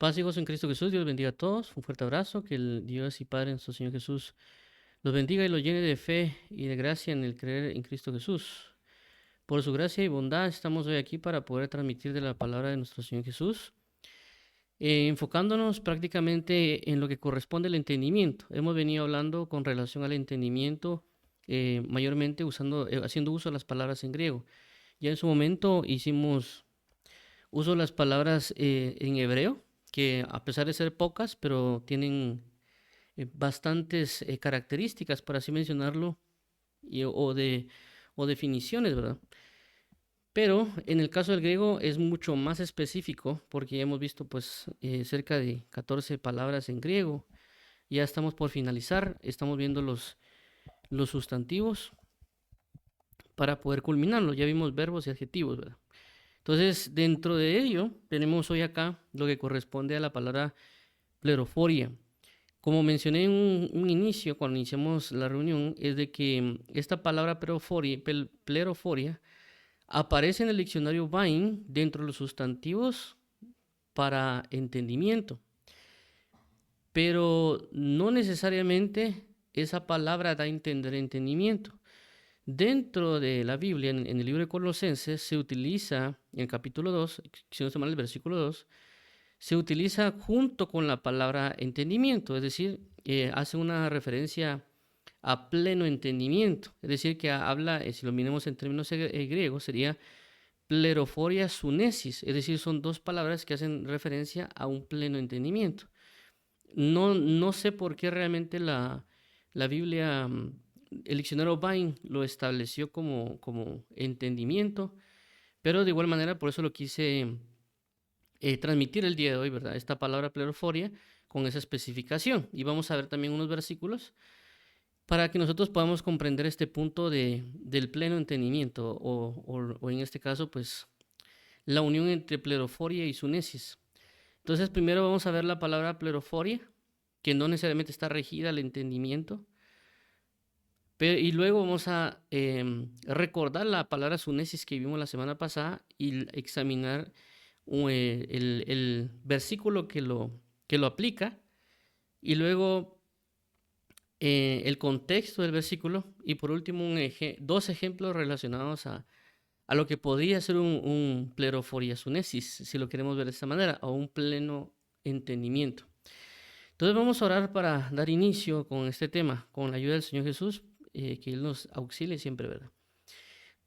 Paz y gozo en Cristo Jesús, Dios bendiga a todos. Un fuerte abrazo, que el Dios y Padre de nuestro Señor Jesús los bendiga y los llene de fe y de gracia en el creer en Cristo Jesús. Por su gracia y bondad estamos hoy aquí para poder transmitir de la palabra de nuestro Señor Jesús, enfocándonos prácticamente en lo que corresponde al entendimiento. Hemos venido hablando con relación al entendimiento, mayormente haciendo uso de las palabras en griego. Ya en su momento hicimos uso de las palabras en hebreo, que a pesar de ser pocas, pero tienen bastantes características, por así mencionarlo, o definiciones, ¿verdad? Pero en el caso del griego es mucho más específico, porque ya hemos visto pues cerca de 14 palabras en griego. Ya estamos por finalizar, estamos viendo los sustantivos para poder culminarlo. Ya vimos verbos y adjetivos, ¿verdad? Entonces, dentro de ello, tenemos hoy acá lo que corresponde a la palabra pleroforia. Como mencioné en un inicio, cuando iniciamos la reunión, es de que esta palabra pleroforia aparece en el diccionario Bain dentro de los sustantivos para entendimiento, pero no necesariamente esa palabra da a entender entendimiento. Dentro de la Biblia, en el libro de Colosenses, se utiliza, en el capítulo 2, si no se mal el versículo 2, se utiliza junto con la palabra entendimiento, es decir, hace una referencia a pleno entendimiento, es decir, que habla, si lo miremos en términos griegos, sería pleroforia sunesis, es decir, son dos palabras que hacen referencia a un pleno entendimiento. No sé por qué realmente la Biblia, el diccionario Bain lo estableció como entendimiento, pero de igual manera por eso lo quise transmitir el día de hoy, ¿verdad? Esta palabra pleroforia con esa especificación. Y vamos a ver también unos versículos para que nosotros podamos comprender este punto del pleno entendimiento, o en este caso, pues, la unión entre pleroforia y sunesis. Entonces, primero vamos a ver la palabra pleroforia, que no necesariamente está regida al entendimiento, y luego vamos a recordar la palabra sunesis que vimos la semana pasada y examinar el versículo que lo aplica, y luego el contexto del versículo, y por último dos ejemplos relacionados a lo que podría ser un pleroforia sunesis, si lo queremos ver de esta manera, o un pleno entendimiento. Entonces vamos a orar para dar inicio con este tema, con la ayuda del Señor Jesús, que Él nos auxilie siempre, ¿verdad?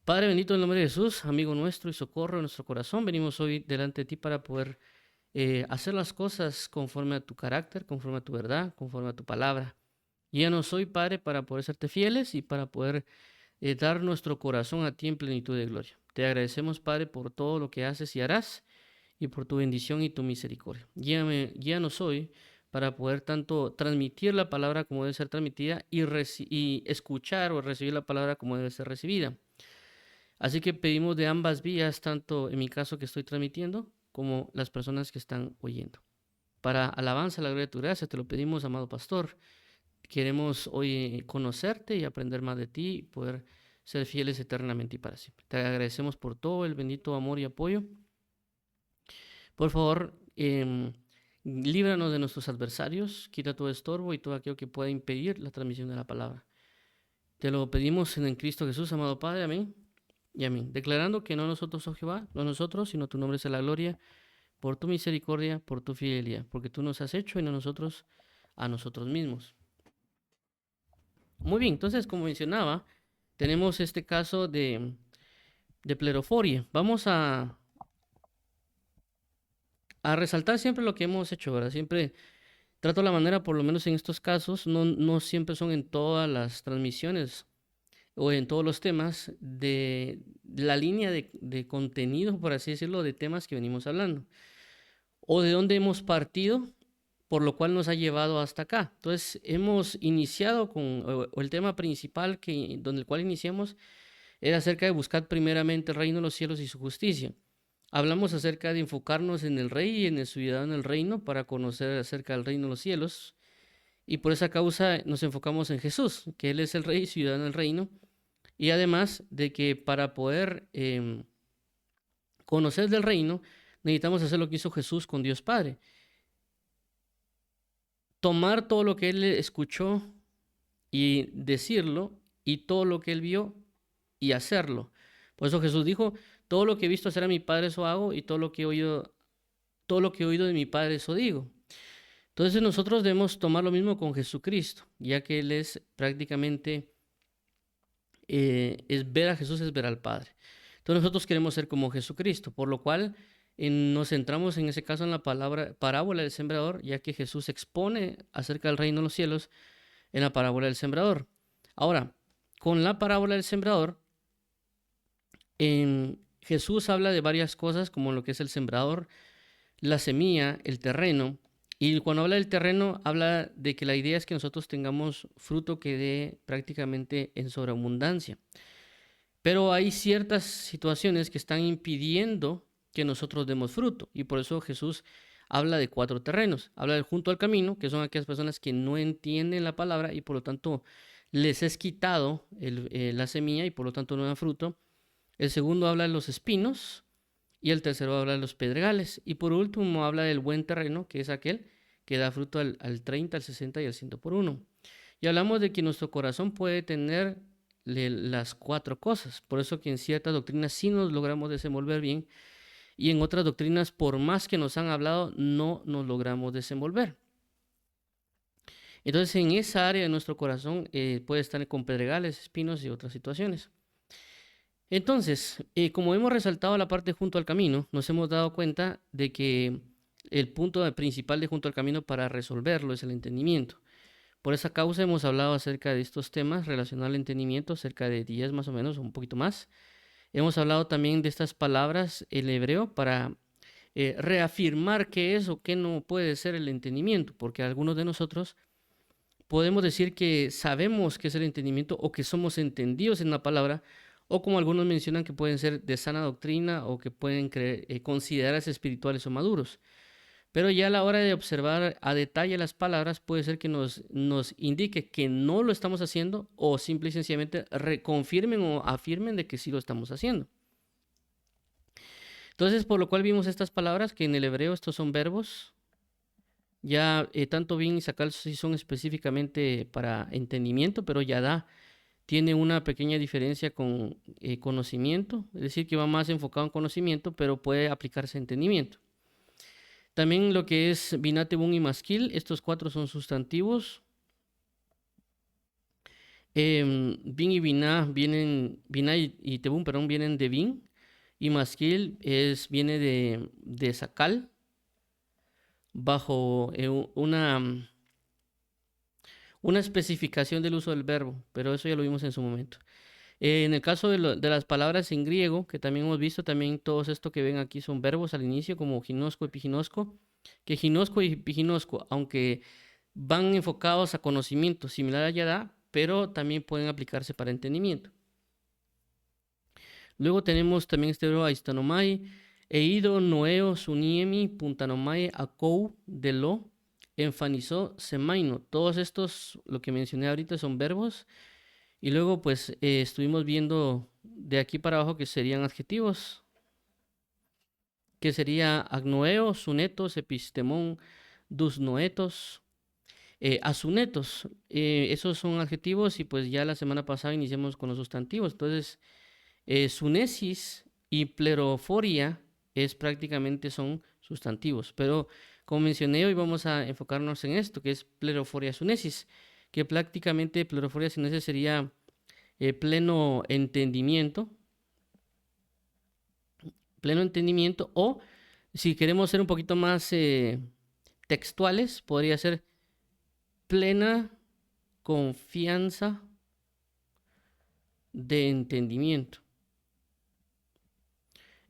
Padre bendito, en el nombre de Jesús, amigo nuestro y socorro de nuestro corazón, venimos hoy delante de ti para poder hacer las cosas conforme a tu carácter, conforme a tu verdad, conforme a tu palabra. Guíanos hoy, Padre, para poder serte fieles y para poder dar nuestro corazón a ti en plenitud de gloria. Te agradecemos, Padre, por todo lo que haces y harás, y por tu bendición y tu misericordia. Guíanos hoy para poder tanto transmitir la palabra como debe ser transmitida, y escuchar o recibir la palabra como debe ser recibida. Así que pedimos de ambas vías, tanto en mi caso que estoy transmitiendo, como las personas que están oyendo. Para alabanza, la gloria de tu gracia, te lo pedimos, amado pastor. Queremos hoy conocerte y aprender más de ti y poder ser fieles eternamente y para siempre. Te agradecemos por todo el bendito amor y apoyo. Por favor, líbranos de nuestros adversarios, quita todo estorbo y todo aquello que pueda impedir la transmisión de la palabra. Te lo pedimos en Cristo Jesús, amado Padre, amén y amén. Declarando que no nosotros, oh Jehová, no nosotros, sino tu nombre sea la gloria, por tu misericordia, por tu fidelidad, porque tú nos has hecho y no nosotros a nosotros mismos. Muy bien, entonces, como mencionaba, tenemos este caso de pleroforia. Vamos a resaltar siempre lo que hemos hecho, ¿verdad? Siempre trato la manera, por lo menos en estos casos, no siempre son en todas las transmisiones o en todos los temas de la línea de contenido, por así decirlo, de temas que venimos hablando, o de dónde hemos partido, por lo cual nos ha llevado hasta acá. Entonces, hemos iniciado o el tema principal donde el cual iniciamos era acerca de buscar primeramente el reino de los cielos y su justicia. Hablamos acerca de enfocarnos en el rey y en el ciudadano del reino para conocer acerca del reino de los cielos, y por esa causa nos enfocamos en Jesús, que Él es el rey y ciudadano del reino, y además de que para poder conocer del reino necesitamos hacer lo que hizo Jesús con Dios Padre. tomar todo lo que él escuchó y decirlo, y todo lo que él vio y hacerlo. Por eso Jesús dijo, todo lo que he visto hacer a mi Padre eso hago, y todo lo que he oído de mi Padre eso digo. Entonces nosotros debemos tomar lo mismo con Jesucristo, ya que Él es prácticamente, es ver a Jesús, es ver al Padre. Entonces nosotros queremos ser como Jesucristo, por lo cual nos centramos en ese caso en la parábola del sembrador, ya que Jesús expone acerca del reino de los cielos en la parábola del sembrador. Ahora, con la parábola del sembrador, Jesús habla de varias cosas, como lo que es el sembrador, la semilla, el terreno. Y cuando habla del terreno, habla de que la idea es que nosotros tengamos fruto que dé prácticamente en sobreabundancia. Pero hay ciertas situaciones que están impidiendo que nosotros demos fruto. Y por eso Jesús habla de 4 terrenos. Habla del junto al camino, que son aquellas personas que no entienden la palabra y por lo tanto les es quitado la semilla y por lo tanto no dan fruto. El segundo habla de los espinos y el tercero habla de los pedregales. Y por último habla del buen terreno, que es aquel que da fruto al 30, al 60 y al 100 por uno. Y hablamos de que nuestro corazón puede tener las 4 cosas. Por eso que en ciertas doctrinas sí nos logramos desenvolver bien y en otras doctrinas, por más que nos han hablado, no nos logramos desenvolver. Entonces en esa área de nuestro corazón puede estar con pedregales, espinos y otras situaciones. Entonces, como hemos resaltado la parte junto al camino, nos hemos dado cuenta de que el punto principal de junto al camino para resolverlo es el entendimiento. Por esa causa hemos hablado acerca de estos temas relacionados al entendimiento, cerca de 10 más o menos, un poquito más. Hemos hablado también de estas palabras en hebreo para reafirmar qué es o qué no puede ser el entendimiento, porque algunos de nosotros podemos decir que sabemos qué es el entendimiento o que somos entendidos en la palabra, o como algunos mencionan que pueden ser de sana doctrina o que pueden considerarse espirituales o maduros. Pero ya a la hora de observar a detalle las palabras puede ser que nos indique que no lo estamos haciendo o simple y sencillamente reconfirmen o afirmen de que sí lo estamos haciendo. Entonces, por lo cual vimos estas palabras que en el hebreo estos son verbos. Ya tanto bin y sakal sí son específicamente para entendimiento, pero yadá tiene una pequeña diferencia con conocimiento, es decir, que va más enfocado en conocimiento, pero puede aplicarse a entendimiento. También lo que es biná, tebún y masquil, estos 4 son sustantivos. Bin y biná y tebún, perdón, vienen de bin, y masquil viene de sakal, bajo una especificación del uso del verbo, pero eso ya lo vimos en su momento. En el caso de las palabras en griego, que también hemos visto, también todos estos que ven aquí son verbos al inicio, como ginosco, epiginosco, que ginosco y epiginosco, aunque van enfocados a conocimiento similar a yadá, pero también pueden aplicarse para entendimiento. Luego tenemos también este verbo aistanomai, eido, noeo, suniemi, puntanomai, akou, delo, enfanizó, semaino. Todos estos, lo que mencioné ahorita, son verbos. Y luego pues estuvimos viendo de aquí para abajo que serían adjetivos, que sería agnoeo, sunetos, epistemón, dusnoetos, asunetos. Esos son adjetivos y pues ya la semana pasada iniciamos con los sustantivos. Entonces, sunesis y pleroforia prácticamente son sustantivos. Pero como mencioné, hoy vamos a enfocarnos en esto, que es pleroforia sunesis, que prácticamente pleroforia sunesis sería pleno entendimiento, o si queremos ser un poquito más textuales, podría ser plena confianza de entendimiento.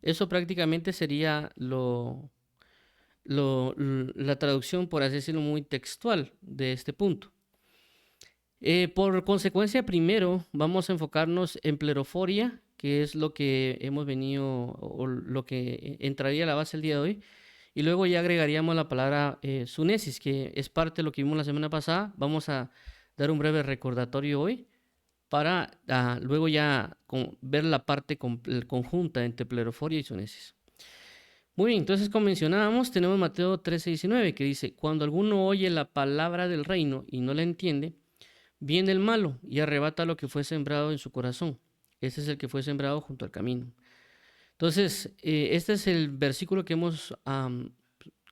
Eso prácticamente sería la traducción, por así decirlo, muy textual de este punto. Por consecuencia, primero vamos a enfocarnos en pleroforia, que es lo que hemos venido o lo que entraría a la base el día de hoy. Y luego ya agregaríamos la palabra sunesis, que es parte de lo que vimos la semana pasada. Vamos a dar un breve recordatorio hoy para luego ya ver la parte conjunta entre pleroforia y sunesis. Muy bien, entonces como mencionábamos, tenemos Mateo 13:19 que dice, cuando alguno oye la palabra del reino y no la entiende, viene el malo y arrebata lo que fue sembrado en su corazón. Ese es el que fue sembrado junto al camino. Entonces, este es el versículo que hemos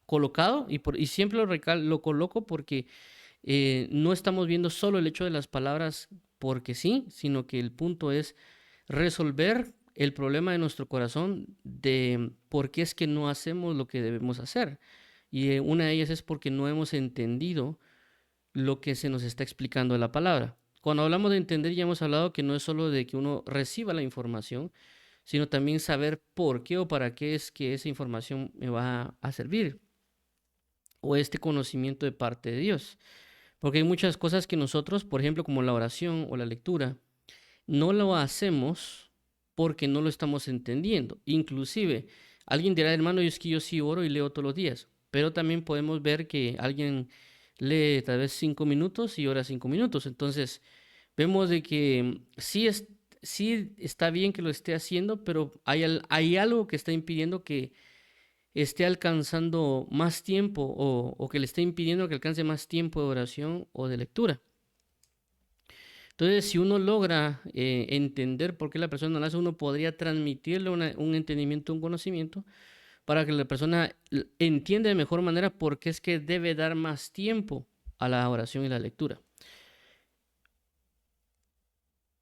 colocado y siempre lo coloco porque no estamos viendo solo el hecho de las palabras porque sí, sino que el punto es resolver el problema de nuestro corazón de por qué es que no hacemos lo que debemos hacer. Y una de ellas es porque no hemos entendido lo que se nos está explicando de la palabra. Cuando hablamos de entender, ya hemos hablado que no es solo de que uno reciba la información, sino también saber por qué o para qué es que esa información me va a servir, o este conocimiento de parte de Dios. Porque hay muchas cosas que nosotros, por ejemplo, como la oración o la lectura, no lo hacemos porque no lo estamos entendiendo. Inclusive, alguien dirá, hermano, es que yo sí oro y leo todos los días, pero también podemos ver que alguien lee tal vez 5 minutos y ora 5 minutos. Entonces, vemos de que sí está bien que lo esté haciendo, pero hay algo que está impidiendo que esté alcanzando más tiempo o que le esté impidiendo que alcance más tiempo de oración o de lectura. Entonces, si uno logra entender por qué la persona lo hace, uno podría transmitirle un entendimiento, un conocimiento, para que la persona entienda de mejor manera por qué es que debe dar más tiempo a la oración y la lectura.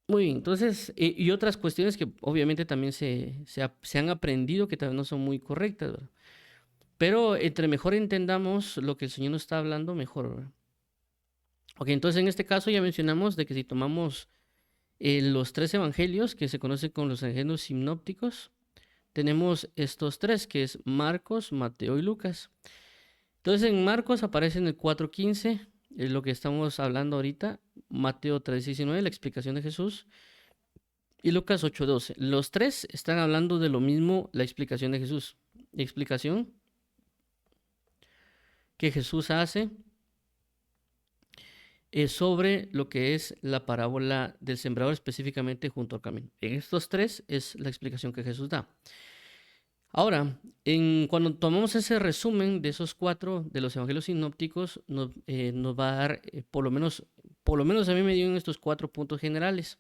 Muy bien, entonces, y otras cuestiones que obviamente también se han aprendido que también no son muy correctas, ¿verdad? Pero entre mejor entendamos lo que el Señor nos está hablando, mejor, ¿verdad? Ok, entonces en este caso ya mencionamos de que si tomamos los tres evangelios, que se conocen como los evangelios sinópticos, tenemos estos tres, que es Marcos, Mateo y Lucas. Entonces en Marcos aparece en el 4:15, es lo que estamos hablando ahorita, Mateo 3:19, la explicación de Jesús, y Lucas 8:12. Los tres están hablando de lo mismo, la explicación de Jesús. La explicación que Jesús hace es sobre lo que es la parábola del sembrador específicamente junto al camino. En estos tres es la explicación que Jesús da. Ahora, cuando tomamos ese resumen de esos cuatro, de los evangelios sinópticos, nos va a dar, por lo menos a mí me dieron estos 4 puntos generales.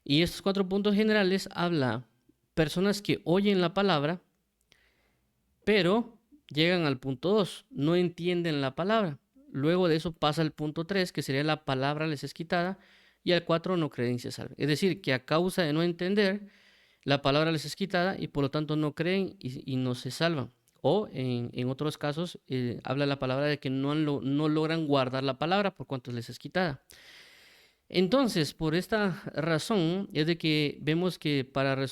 Y estos 4 puntos generales habla personas que oyen la palabra, pero llegan al punto 2, no entienden la palabra. Luego de eso pasa al punto 3, que sería la palabra les es quitada, y al 4, no creen y se salven. Es decir, que a causa de no entender, la palabra les es quitada y por lo tanto no creen y no se salvan. O en otros casos habla la palabra de que no logran guardar la palabra por cuanto les es quitada. Entonces, por esta razón es de que vemos que para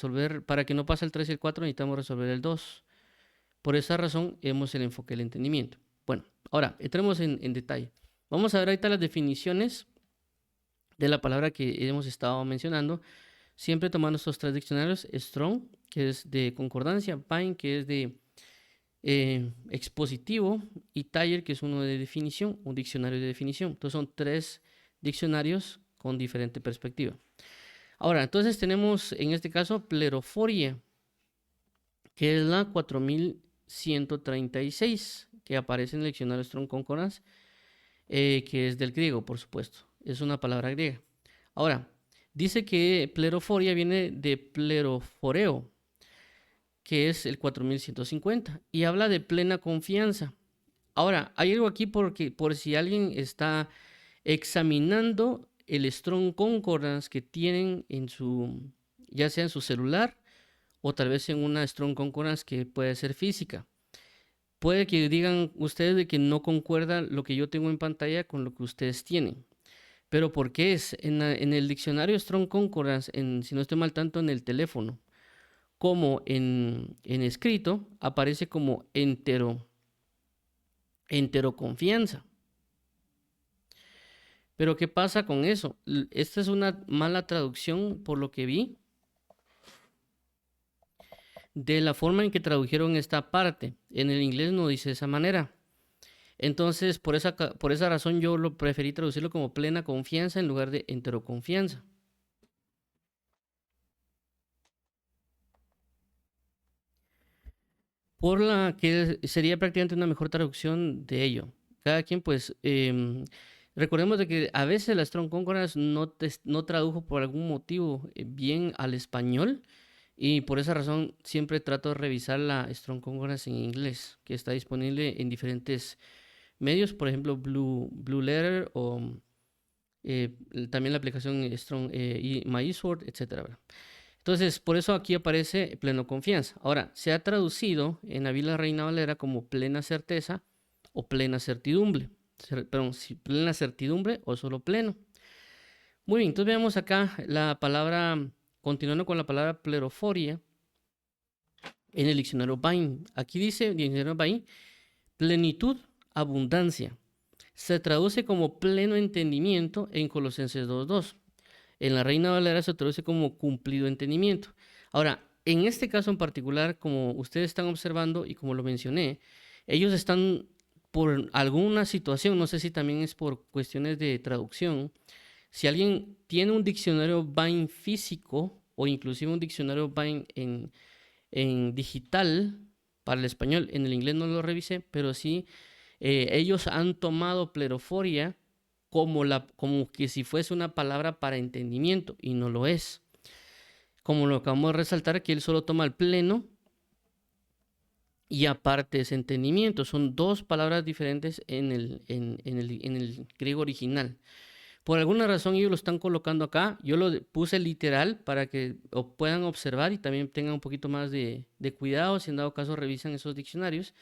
que no pase el 3 y el 4 necesitamos resolver el 2. Por esa razón vemos el enfoque del entendimiento. Bueno, ahora entremos en detalle. Vamos a ver ahorita las definiciones de la palabra que hemos estado mencionando, siempre tomando estos tres diccionarios: Strong, que es de concordancia; Pine, que es de expositivo; y Thayer, que es uno de definición, un diccionario de definición. Entonces son tres diccionarios con diferente perspectiva. Ahora, entonces tenemos en este caso pleroforia, que es la 4136, que aparece en el diccionario Strong Concordance, que es del griego, por supuesto. Es una palabra griega. Ahora, dice que pleroforia viene de pleroforeo, que es el 4150, y habla de plena confianza. Ahora, hay algo aquí por si alguien está examinando el Strong Concordance que tienen ya sea en su celular o tal vez en una Strong Concordance que puede ser física. Puede que digan ustedes de que no concuerda lo que yo tengo en pantalla con lo que ustedes tienen. Pero ¿por qué es? En el diccionario Strong Concordance, si no estoy mal, tanto en el teléfono como en escrito, aparece como enteroconfianza. Pero ¿qué pasa con eso? Esta es una mala traducción, por lo que vi, de la forma en que tradujeron esta parte. En el inglés no dice de esa manera. Entonces, por esa razón yo lo preferí traducirlo como plena confianza en lugar de enteroconfianza. por la que sería prácticamente una mejor traducción de ello. Cada quien, pues, recordemos de que a veces la Strong Concordance no tradujo por algún motivo bien al español, y por esa razón siempre trato de revisar la Strong Concordance en inglés, que está disponible en diferentes medios, por ejemplo, Blue Letter o eh, también la aplicación Strong y MySword, etcétera, ¿verdad? Entonces, por eso aquí aparece pleno confianza. Ahora, se ha traducido en la Biblia Reina Valera como plena certeza o plena certidumbre. Perdón, plena certidumbre o solo pleno. Muy bien, entonces veamos acá la palabra, continuando con la palabra pleroforia en el diccionario Bain. Aquí dice, el diccionario Bain, plenitud, abundancia. Se traduce como pleno entendimiento en Colosenses 2:2. En la Reina Valera se traduce como cumplido entendimiento. Ahora, en este caso en particular, como ustedes están observando y como lo mencioné, ellos están por alguna situación, no sé si también es por cuestiones de traducción. Si alguien tiene un diccionario Bain físico o inclusive un diccionario Bain en digital para el español, en el inglés no lo revisé, pero sí ellos han tomado pleroforia como que si fuese una palabra para entendimiento, y no lo es. Como lo acabamos de resaltar, que él solo toma el pleno y aparte es entendimiento. Son dos palabras diferentes en el griego original. Por alguna razón ellos lo están colocando acá. Yo lo puse literal para que puedan observar y también tengan un poquito más de cuidado si en dado caso revisan esos diccionarios.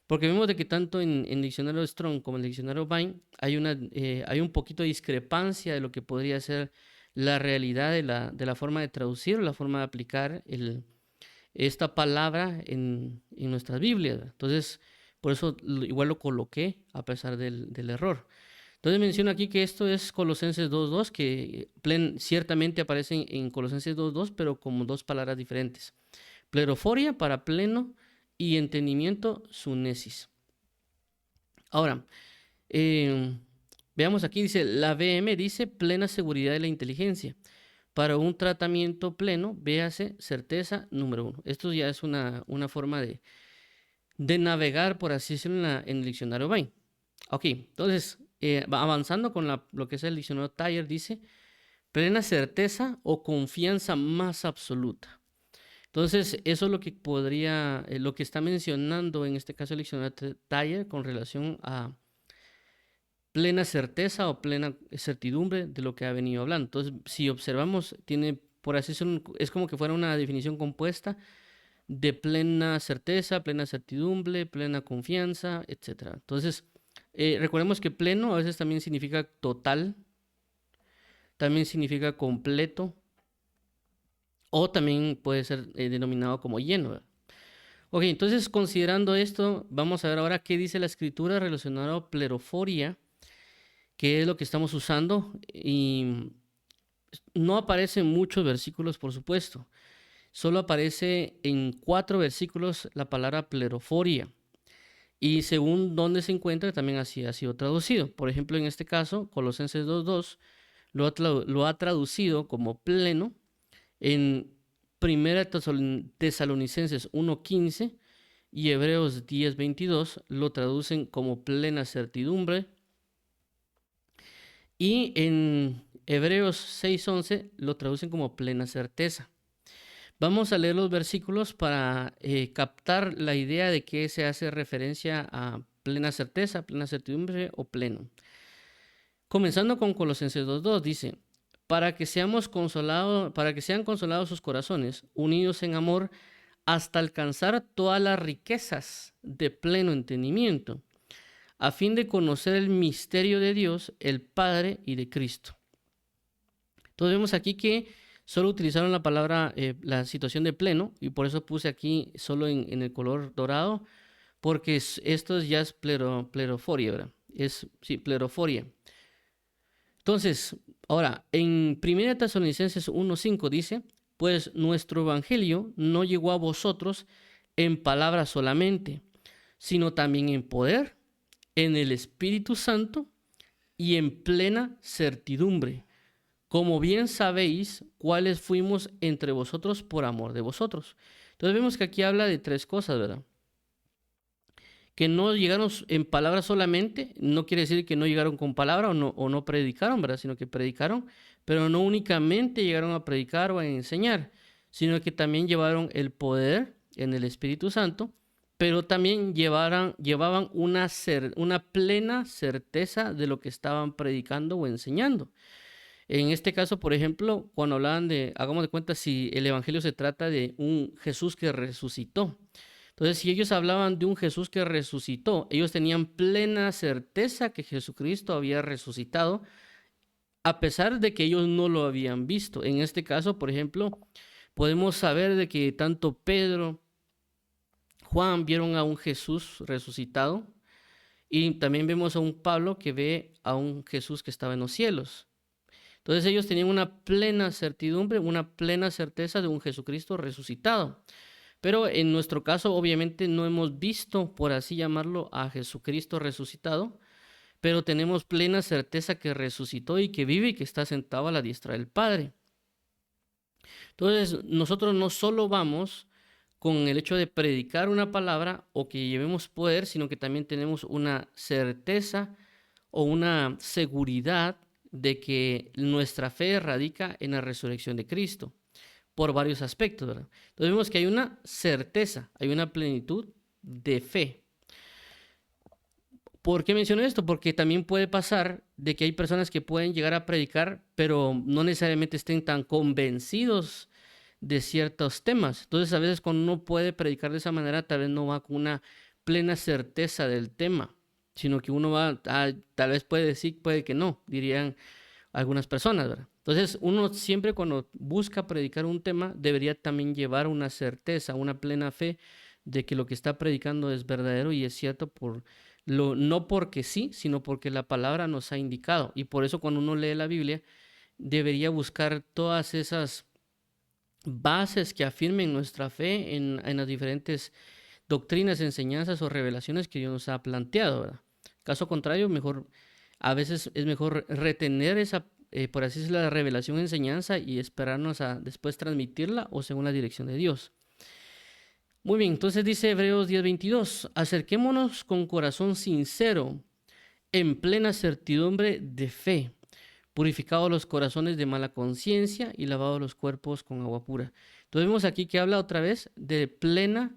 Porque vemos de que tanto en el diccionario Strong como en el diccionario Bain hay un poquito de discrepancia de lo que podría ser la realidad de la forma de traducir, la forma de aplicar esta palabra en nuestras Biblias. Entonces, por eso igual lo coloqué a pesar del error. Entonces menciona aquí que esto es Colosenses 2:2, que ciertamente aparecen en Colosenses 2:2, pero como dos palabras diferentes. Pleroforia para pleno y entendimiento, sunesis. Ahora, veamos aquí, dice, la VM dice plena seguridad de la inteligencia. Para un tratamiento pleno, véase certeza número 1. Esto ya es una forma de navegar, por así decirlo, en el diccionario Bain. Ok, entonces, avanzando con lo que es el diccionario Thayer, dice plena certeza o confianza más absoluta. Entonces, eso es lo que podría, lo que está mencionando en este caso el diccionario Thayer con relación a plena certeza o plena certidumbre de lo que ha venido hablando. Entonces, si observamos, tiene, por así decirlo, es como que fuera una definición compuesta de plena certeza, plena certidumbre, plena confianza, etc. Entonces, recordemos que pleno a veces también significa total, también significa completo, o también puede ser denominado como lleno, ¿verdad? Ok, entonces considerando esto, vamos a ver ahora qué dice la escritura relacionada a pleroforia, que es lo que estamos usando, y no aparece en muchos versículos, por supuesto. Solo aparece en 4 versículos la palabra pleroforia. Y según dónde se encuentra, también así ha sido traducido. Por ejemplo, en este caso, Colosenses 2:2 lo ha traducido como pleno. En 1 Tesalonicenses 1:15 y Hebreos 10:22 lo traducen como plena certidumbre. Y en Hebreos 6:11 lo traducen como plena certeza. Vamos a leer los versículos para captar la idea de que se hace referencia a plena certeza, plena certidumbre o pleno. Comenzando con Colosenses 2:2 dice, para que sean consolados sus corazones, unidos en amor, hasta alcanzar todas las riquezas de pleno entendimiento, a fin de conocer el misterio de Dios, el Padre y de Cristo. Entonces vemos aquí que solo utilizaron la palabra, la situación de pleno, y por eso puse aquí solo en el color dorado, porque esto ya es pleroforia, ¿verdad? Sí, pleroforia. Entonces, ahora, en 1 Tesalonicenses 1:5 dice, pues nuestro evangelio no llegó a vosotros en palabras solamente, sino también en poder, en el Espíritu Santo y en plena certidumbre, como bien sabéis cuáles fuimos entre vosotros por amor de vosotros. Entonces vemos que aquí habla de 3 cosas, ¿verdad? que no llegaron en palabras solamente, no quiere decir que no llegaron con palabra o no predicaron, ¿verdad? Sino que predicaron, pero no únicamente llegaron a predicar o a enseñar, sino que también llevaron el poder en el Espíritu Santo, pero también llevaban una plena certeza de lo que estaban predicando o enseñando. En este caso, por ejemplo, cuando hablaban hagamos de cuenta si el Evangelio se trata de un Jesús que resucitó. Entonces, si ellos hablaban de un Jesús que resucitó, ellos tenían plena certeza que Jesucristo había resucitado, a pesar de que ellos no lo habían visto. En este caso, por ejemplo, podemos saber de que tanto Pedro, Juan vieron a un Jesús resucitado, y también vemos a un Pablo que ve a un Jesús que estaba en los cielos. Entonces ellos tenían una plena certidumbre, una plena certeza de un Jesucristo resucitado. Pero en nuestro caso, obviamente, no hemos visto, por así llamarlo, a Jesucristo resucitado, pero tenemos plena certeza que resucitó y que vive y que está sentado a la diestra del Padre. Entonces, nosotros no solo vamos con el hecho de predicar una palabra o que llevemos poder, sino que también tenemos una certeza o una seguridad de que nuestra fe radica en la resurrección de Cristo, por varios aspectos, ¿verdad? Entonces vemos que hay una certeza, hay una plenitud de fe. ¿Por qué menciono esto? Porque también puede pasar de que hay personas que pueden llegar a predicar, pero no necesariamente estén tan convencidos de ciertos temas. Entonces a veces cuando uno puede predicar de esa manera, tal vez no va con una plena certeza del tema, sino que uno va, tal vez puede decir, puede que no, dirían algunas personas, ¿verdad? Entonces uno siempre cuando busca predicar un tema debería también llevar una certeza, una plena fe de que lo que está predicando es verdadero y es cierto no porque sí, sino porque la palabra nos ha indicado. Y por eso cuando uno lee la Biblia debería buscar todas esas bases que afirmen nuestra fe en las diferentes doctrinas, enseñanzas o revelaciones que Dios nos ha planteado, ¿verdad? Caso contrario, a veces es mejor retener esa, por así decirlo, la revelación, enseñanza y esperarnos a después transmitirla o según la dirección de Dios. Muy bien, entonces dice Hebreos 10:22, acerquémonos con corazón sincero, en plena certidumbre de fe, purificados los corazones de mala conciencia y lavados los cuerpos con agua pura. Entonces vemos aquí que habla otra vez de plena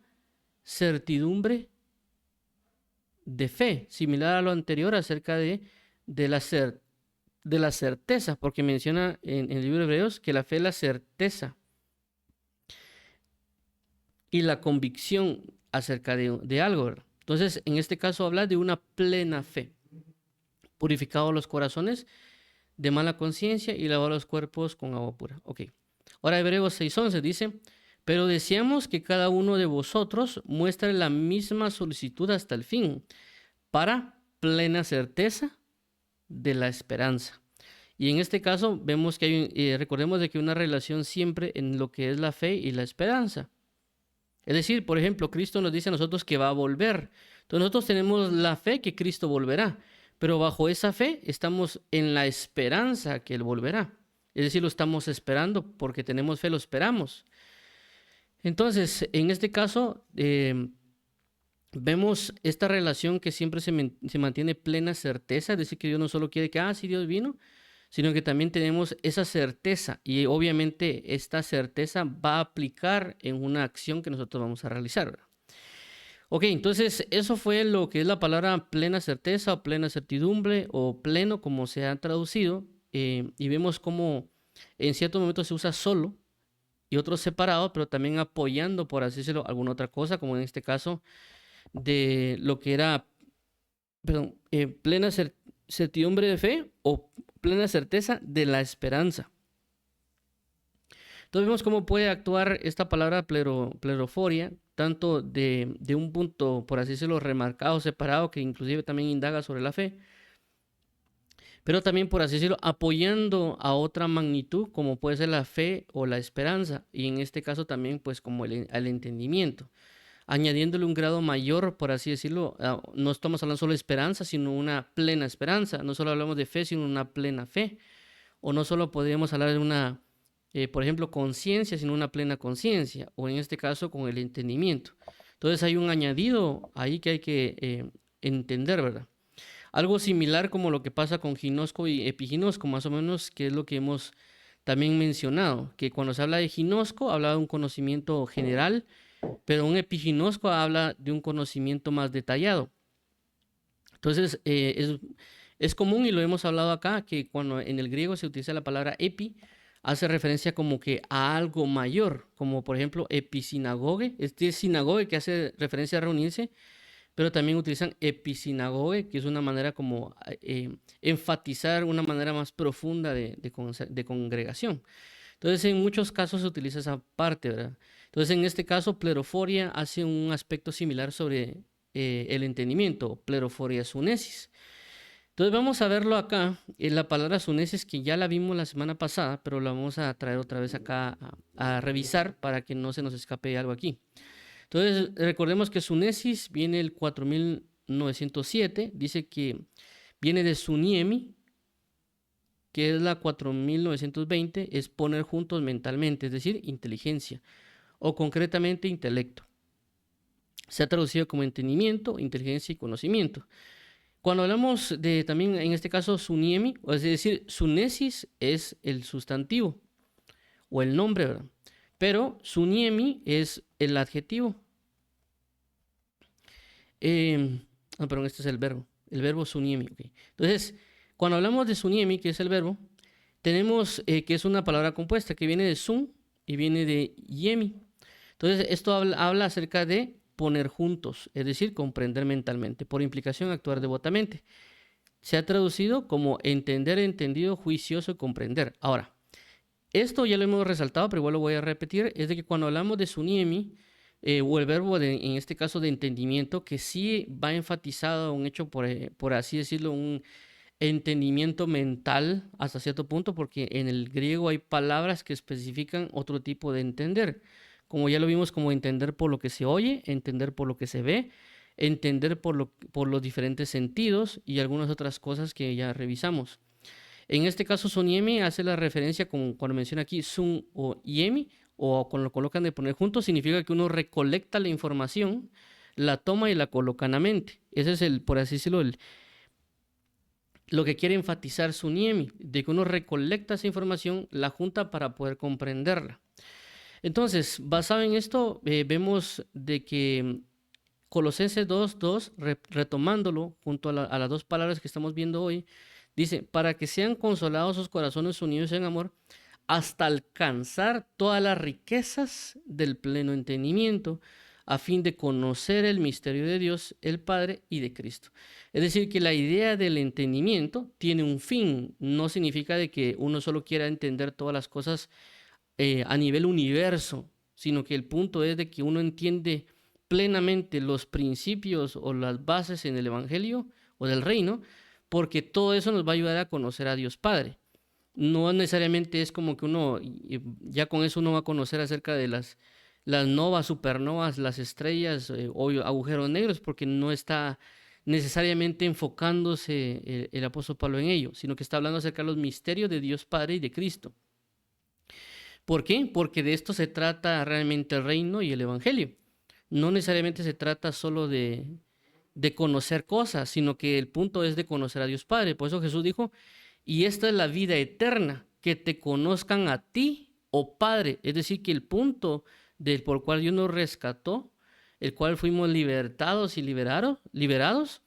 certidumbre de fe, similar a lo anterior acerca de la certeza, porque menciona en el libro de Hebreos que la fe es la certeza y la convicción acerca de algo. Entonces, en este caso habla de una plena fe, purificados los corazones de mala conciencia y lavados los cuerpos con agua pura. Ok. Ahora Hebreos 6:11 dice, pero deseamos que cada uno de vosotros muestre la misma solicitud hasta el fin, para plena certeza de la esperanza. Y en este caso vemos que recordemos de que hay una relación siempre en lo que es la fe y la esperanza. Es decir, por ejemplo, Cristo nos dice a nosotros que va a volver. Entonces nosotros tenemos la fe que Cristo volverá, pero bajo esa fe estamos en la esperanza que Él volverá. Es decir, lo estamos esperando porque tenemos fe, lo esperamos. Entonces, en este caso, vemos esta relación que siempre se mantiene plena certeza, es decir, que Dios no solo quiere que, sí, Dios vino, sino que también tenemos esa certeza y obviamente esta certeza va a aplicar en una acción que nosotros vamos a realizar, ¿verdad? Ok, entonces eso fue lo que es la palabra plena certeza o plena certidumbre o pleno como se ha traducido, y vemos cómo en ciertos momentos se usa solo y otros separados, pero también apoyando, por así decirlo, alguna otra cosa, como en este caso de lo que era, perdón, plena certidumbre de fe o plena certeza de la esperanza. Entonces vemos cómo puede actuar esta palabra pleroforia, tanto de un punto, por así decirlo, remarcado, separado, que inclusive también indaga sobre la fe, pero también, por así decirlo, apoyando a otra magnitud, como puede ser la fe o la esperanza, y en este caso también, pues, como el entendimiento, añadiéndole un grado mayor, por así decirlo. No estamos hablando solo de esperanza, sino una plena esperanza. No solo hablamos de fe, sino una plena fe. O no solo podríamos hablar de una, por ejemplo, conciencia, sino una plena conciencia. O en este caso, con el entendimiento. Entonces hay un añadido ahí que hay que entender, ¿verdad? Algo similar como lo que pasa con ginosco y epiginosco, más o menos, que es lo que hemos también mencionado, que cuando se habla de ginosco, habla de un conocimiento general, pero un epiginosco habla de un conocimiento más detallado. Entonces, es común, y lo hemos hablado acá, que cuando en el griego se utiliza la palabra epi, hace referencia como que a algo mayor, como por ejemplo episinagoge, este es sinagoge que hace referencia a reunirse, pero también utilizan episinagoge, que es una manera como enfatizar una manera más profunda de congregación. Entonces, en muchos casos se utiliza esa parte, ¿verdad? Entonces, en este caso, pleroforia hace un aspecto similar sobre el entendimiento, pleroforia sunesis. Entonces, vamos a verlo acá, en la palabra sunesis, que ya la vimos la semana pasada, pero la vamos a traer otra vez acá a revisar para que no se nos escape algo aquí. Entonces, recordemos que sunesis viene el 4907, dice que viene de suniemi, que es la 4920, es poner juntos mentalmente, es decir, inteligencia, o concretamente intelecto. Se ha traducido como entendimiento, inteligencia y conocimiento. Cuando hablamos de también, en este caso, suniemi, es decir, sunesis es el sustantivo o el nombre, ¿verdad? Pero suniemi es el adjetivo. Perdón, este es el verbo suniemi. Okay. Entonces, cuando hablamos de suniemi, que es el verbo, tenemos que es una palabra compuesta que viene de sun y viene de yemi. Entonces, esto habla acerca de poner juntos, es decir, comprender mentalmente, por implicación actuar devotamente. Se ha traducido como entender, entendido, juicioso y comprender. Ahora, esto ya lo hemos resaltado, pero igual lo voy a repetir, es de que cuando hablamos de suniemi, o el verbo en este caso de entendimiento, que sí va enfatizado un hecho, por así decirlo, un entendimiento mental hasta cierto punto, porque en el griego hay palabras que especifican otro tipo de entender, como ya lo vimos, como entender por lo que se oye, entender por lo que se ve, entender por los diferentes sentidos y algunas otras cosas que ya revisamos. En este caso, soniemi hace la referencia con, cuando menciona aquí sun o yemi, o cuando lo colocan de poner juntos, significa que uno recolecta la información, la toma y la coloca en la mente. Ese es el, por así decirlo, lo que quiere enfatizar Suniemi, de que uno recolecta esa información, la junta para poder comprenderla. Entonces, basado en esto, vemos de que Colosenses 2:2, retomándolo junto a las dos palabras que estamos viendo hoy, dice, para que sean consolados sus corazones unidos en amor, hasta alcanzar todas las riquezas del pleno entendimiento, a fin de conocer el misterio de Dios, el Padre y de Cristo. Es decir, que la idea del entendimiento tiene un fin, no significa de que uno solo quiera entender todas las cosas a nivel universo, sino que el punto es de que uno entiende plenamente los principios o las bases en el Evangelio o del reino, porque todo eso nos va a ayudar a conocer a Dios Padre. No necesariamente es como que uno, ya con eso uno va a conocer acerca de las novas, supernovas, las estrellas o agujeros negros, porque no está necesariamente enfocándose el apóstol Pablo en ello, sino que está hablando acerca de los misterios de Dios Padre y de Cristo. ¿Por qué? Porque de esto se trata realmente el reino y el evangelio. No necesariamente se trata solo de conocer cosas, sino que el punto es de conocer a Dios Padre. Por eso Jesús dijo, y esta es la vida eterna, que te conozcan a ti, oh Padre. Es decir, que el punto por el cual Dios nos rescató, el cual fuimos libertados y liberados,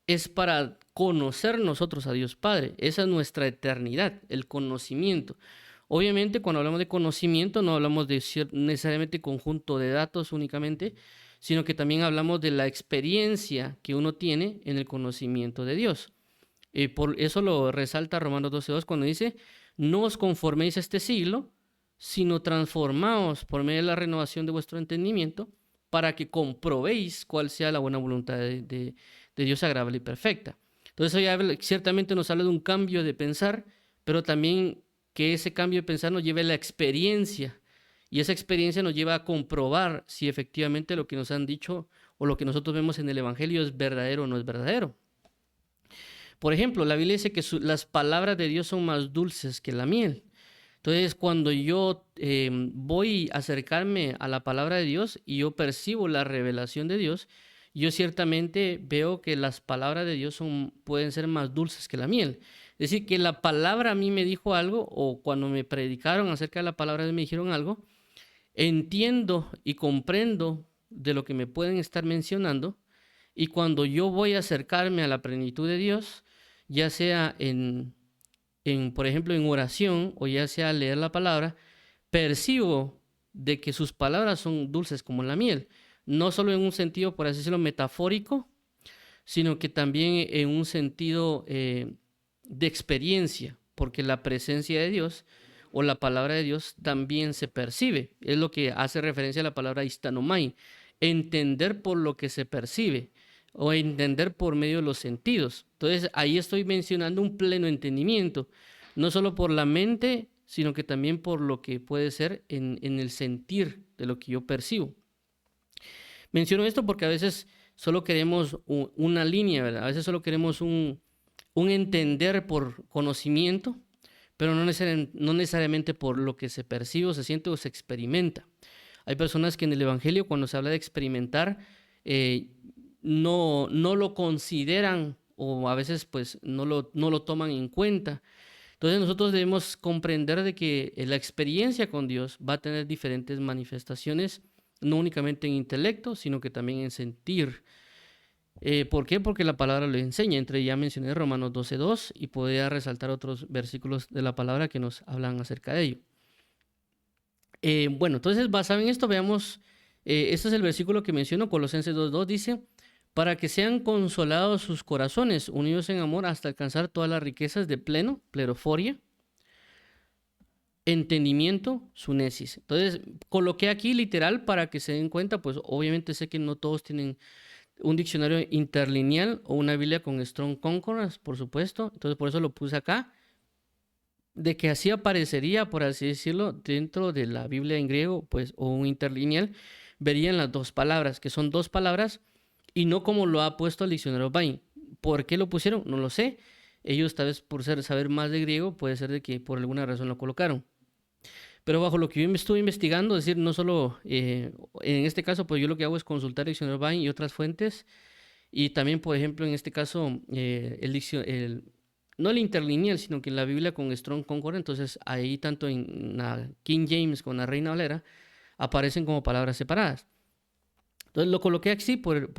es para conocer nosotros a Dios Padre. Esa es nuestra eternidad, el conocimiento. Obviamente, cuando hablamos de conocimiento, no hablamos de necesariamente conjunto de datos únicamente, sino que también hablamos de la experiencia que uno tiene en el conocimiento de Dios. Por eso lo resalta Romanos 12:2 cuando dice, no os conforméis a este siglo, sino transformaos por medio de la renovación de vuestro entendimiento, para que comprobéis cuál sea la buena voluntad de Dios agradable y perfecta. Entonces, eso ya ciertamente nos habla de un cambio de pensar, pero también que ese cambio de pensar nos lleve a la experiencia, y esa experiencia nos lleva a comprobar si efectivamente lo que nos han dicho o lo que nosotros vemos en el Evangelio es verdadero o no es verdadero. Por ejemplo, la Biblia dice que las palabras de Dios son más dulces que la miel. Entonces, cuando yo voy a acercarme a la palabra de Dios y yo percibo la revelación de Dios, yo ciertamente veo que las palabras de Dios pueden ser más dulces que la miel. Es decir, que la palabra a mí me dijo algo, o cuando me predicaron acerca de la palabra me dijeron algo, entiendo y comprendo de lo que me pueden estar mencionando, y cuando yo voy a acercarme a la plenitud de Dios, ya sea por ejemplo, en oración, o ya sea leer la palabra, percibo de que sus palabras son dulces como la miel, no solo en un sentido, por así decirlo, metafórico, sino que también en un sentido de experiencia, porque la presencia de Dios o la palabra de Dios también se percibe. Es lo que hace referencia a la palabra istanomai, entender por lo que se percibe o entender por medio de los sentidos. Entonces ahí estoy mencionando un pleno entendimiento, no solo por la mente, sino que también por lo que puede ser en el sentir de lo que yo percibo. Menciono esto porque a veces solo queremos una línea, ¿verdad? A veces solo queremos un entender por conocimiento, pero no necesariamente por lo que se percibe o se siente o se experimenta. Hay personas que en el Evangelio, cuando se habla de experimentar, no lo consideran, o a veces pues no lo toman en cuenta. Entonces nosotros debemos comprender de que la experiencia con Dios va a tener diferentes manifestaciones, no únicamente en intelecto, sino que también en sentir. ¿Por qué? Porque la palabra lo enseña. Entre ya mencioné Romanos 12:2 y podría resaltar otros versículos de la palabra que nos hablan acerca de ello. Bueno, entonces basado en esto veamos, este es el versículo que menciono, Colosenses 2:2 dice, para que sean consolados sus corazones, unidos en amor hasta alcanzar todas las riquezas de pleroforia, entendimiento, sunesis. Entonces, coloqué aquí literal para que se den cuenta, pues obviamente sé que no todos tienen un diccionario interlineal o una Biblia con Strong Concordance, por supuesto. Entonces, por eso lo puse acá, de que así aparecería, por así decirlo, dentro de la Biblia en griego, pues, o un interlineal, verían las dos palabras, que son dos palabras, y no como lo ha puesto el diccionario Bain. ¿Por qué lo pusieron? No lo sé. Ellos, tal vez por saber más de griego, puede ser de que por alguna razón lo colocaron. Pero bajo lo que yo me estuve investigando, es decir, no solo, en este caso, pues yo lo que hago es consultar el diccionario Bain y otras fuentes, y también, por ejemplo, en este caso, no el interlineal, sino que en la Biblia con Strong Concordance, entonces ahí tanto en la King James como en la Reina Valera aparecen como palabras separadas. Entonces lo coloqué así por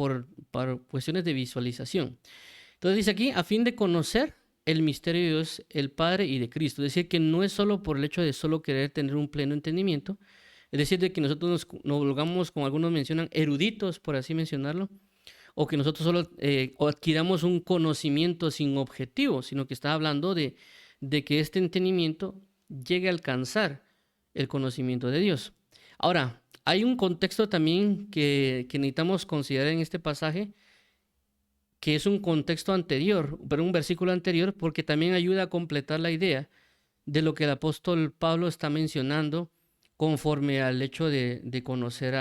cuestiones de visualización. Entonces dice aquí, a fin de conocer el misterio de Dios, el Padre y de Cristo. Es decir, que no es solo por el hecho de solo querer tener un pleno entendimiento, es decir, de que nosotros nos volvamos, como algunos mencionan, eruditos, por así mencionarlo, o que nosotros solo adquiramos un conocimiento sin objetivo, sino que está hablando de que este entendimiento llegue a alcanzar el conocimiento de Dios. Ahora, hay un contexto también que necesitamos considerar en este pasaje, que es un contexto anterior, pero un versículo anterior, porque también ayuda a completar la idea de lo que el apóstol Pablo está mencionando conforme al hecho de conocer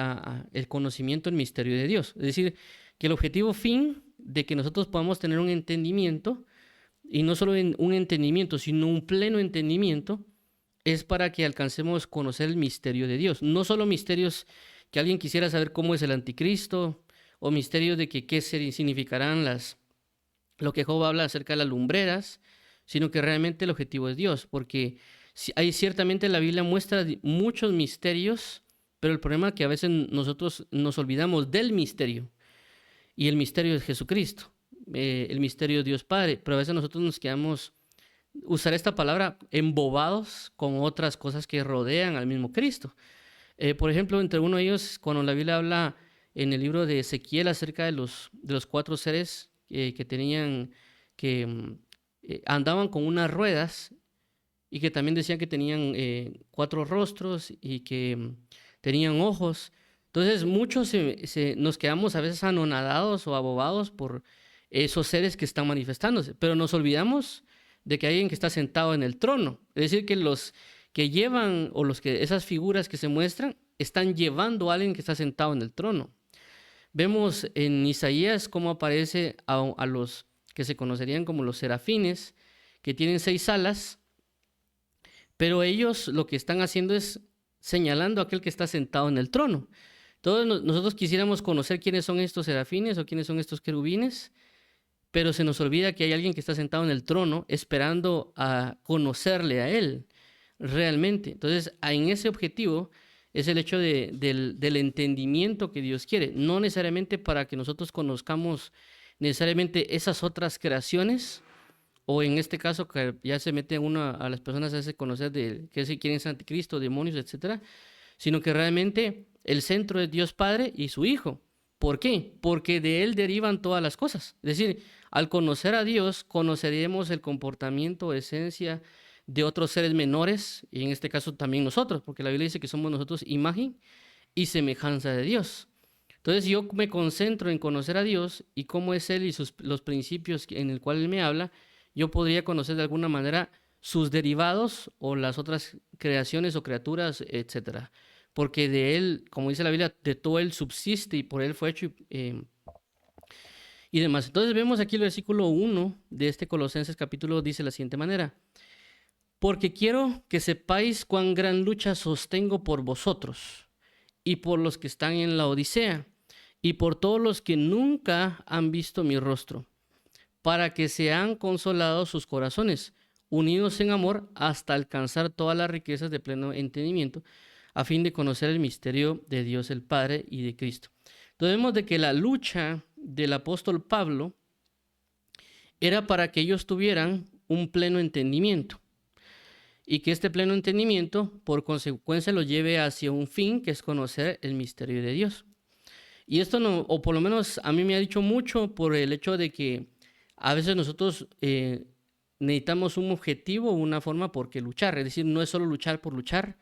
el conocimiento, el misterio de Dios. Es decir, que el objetivo fin de que nosotros podamos tener un entendimiento, y no solo un entendimiento, sino un pleno entendimiento, es para que alcancemos a conocer el misterio de Dios. No solo misterios que alguien quisiera saber cómo es el anticristo, o misterios de que qué significarán lo que Job habla acerca de las lumbreras, sino que realmente el objetivo es Dios, porque hay ciertamente la Biblia muestra muchos misterios, pero el problema es que a veces nosotros nos olvidamos del misterio, y el misterio es Jesucristo, el misterio de Dios Padre, pero a veces nosotros nos quedamos, usar esta palabra, embobados con otras cosas que rodean al mismo Cristo. Por ejemplo, entre uno de ellos, cuando la Biblia habla en el libro de Ezequiel acerca de los 4 seres que tenían, que andaban con unas ruedas, y que también decían que tenían 4 rostros y que tenían ojos. Entonces muchos nos quedamos a veces anonadados o abobados por esos seres que están manifestándose, pero nos olvidamos de que hay alguien que está sentado en el trono. Es decir, que los que llevan, o esas figuras que se muestran, están llevando a alguien que está sentado en el trono. Vemos en Isaías cómo aparece a los que se conocerían como los serafines, que tienen 6 alas, Pero ellos lo que están haciendo es señalando a aquel que está sentado en el trono. Todos nosotros quisiéramos conocer quiénes son estos serafines o quiénes son estos querubines, pero se nos olvida que hay alguien que está sentado en el trono esperando a conocerle a él realmente. Entonces, en ese objetivo es el hecho del entendimiento que Dios quiere, no necesariamente para que nosotros conozcamos necesariamente esas otras creaciones, o en este caso que ya se mete a las personas a hacer conocer de que si quieren ser anticristo, demonios, etcétera, sino que realmente el centro es Dios Padre y su Hijo. ¿Por qué? Porque de Él derivan todas las cosas. Es decir, al conocer a Dios, conoceremos el comportamiento, esencia de otros seres menores, y en este caso también nosotros, porque la Biblia dice que somos nosotros imagen y semejanza de Dios. Entonces yo me concentro en conocer a Dios y cómo es Él y los principios en el cual Él me habla. Yo podría conocer de alguna manera sus derivados o las otras creaciones o criaturas, etcétera. Porque de Él, como dice la Biblia, de todo Él subsiste y por Él fue hecho y demás. Entonces vemos aquí el versículo 1 de este Colosenses capítulo, dice de la siguiente manera: porque quiero que sepáis cuán gran lucha sostengo por vosotros y por los que están en la Odisea y por todos los que nunca han visto mi rostro, para que sean consolados sus corazones, unidos en amor hasta alcanzar todas las riquezas de pleno entendimiento, a fin de conocer el misterio de Dios el Padre y de Cristo. Entonces vemos de que la lucha del apóstol Pablo era para que ellos tuvieran un pleno entendimiento y que este pleno entendimiento por consecuencia lo lleve hacia un fin, que es conocer el misterio de Dios. Y esto no, o por lo menos a mí me ha dicho mucho por el hecho de que a veces nosotros necesitamos un objetivo, una forma por qué luchar. Es decir, no es solo luchar por luchar,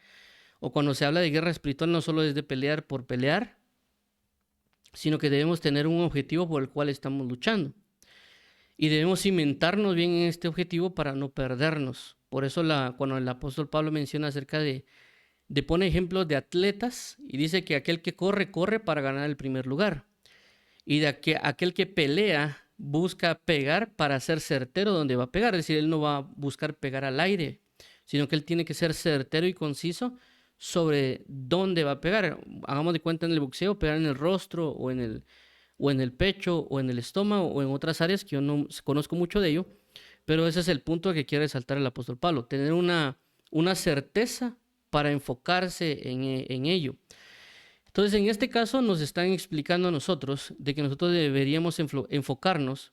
o cuando se habla de guerra espiritual no solo es de pelear por pelear, sino que debemos tener un objetivo por el cual estamos luchando. Y debemos cimentarnos bien en este objetivo para no perdernos. Por eso cuando el apóstol Pablo menciona acerca de pone ejemplos de atletas y dice que aquel que corre, corre para ganar el primer lugar. Y de que aquel que pelea busca pegar para ser certero donde va a pegar. Es decir, él no va a buscar pegar al aire, sino que él tiene que ser certero y conciso sobre dónde va a pegar. Hagamos de cuenta en el boxeo, pegar en el rostro o en el pecho o en el estómago o en otras áreas que yo no conozco mucho de ello, pero ese es el punto que quiere resaltar el apóstol Pablo, tener una certeza para enfocarse en ello. Entonces, en este caso nos están explicando a nosotros de que nosotros deberíamos enfocarnos,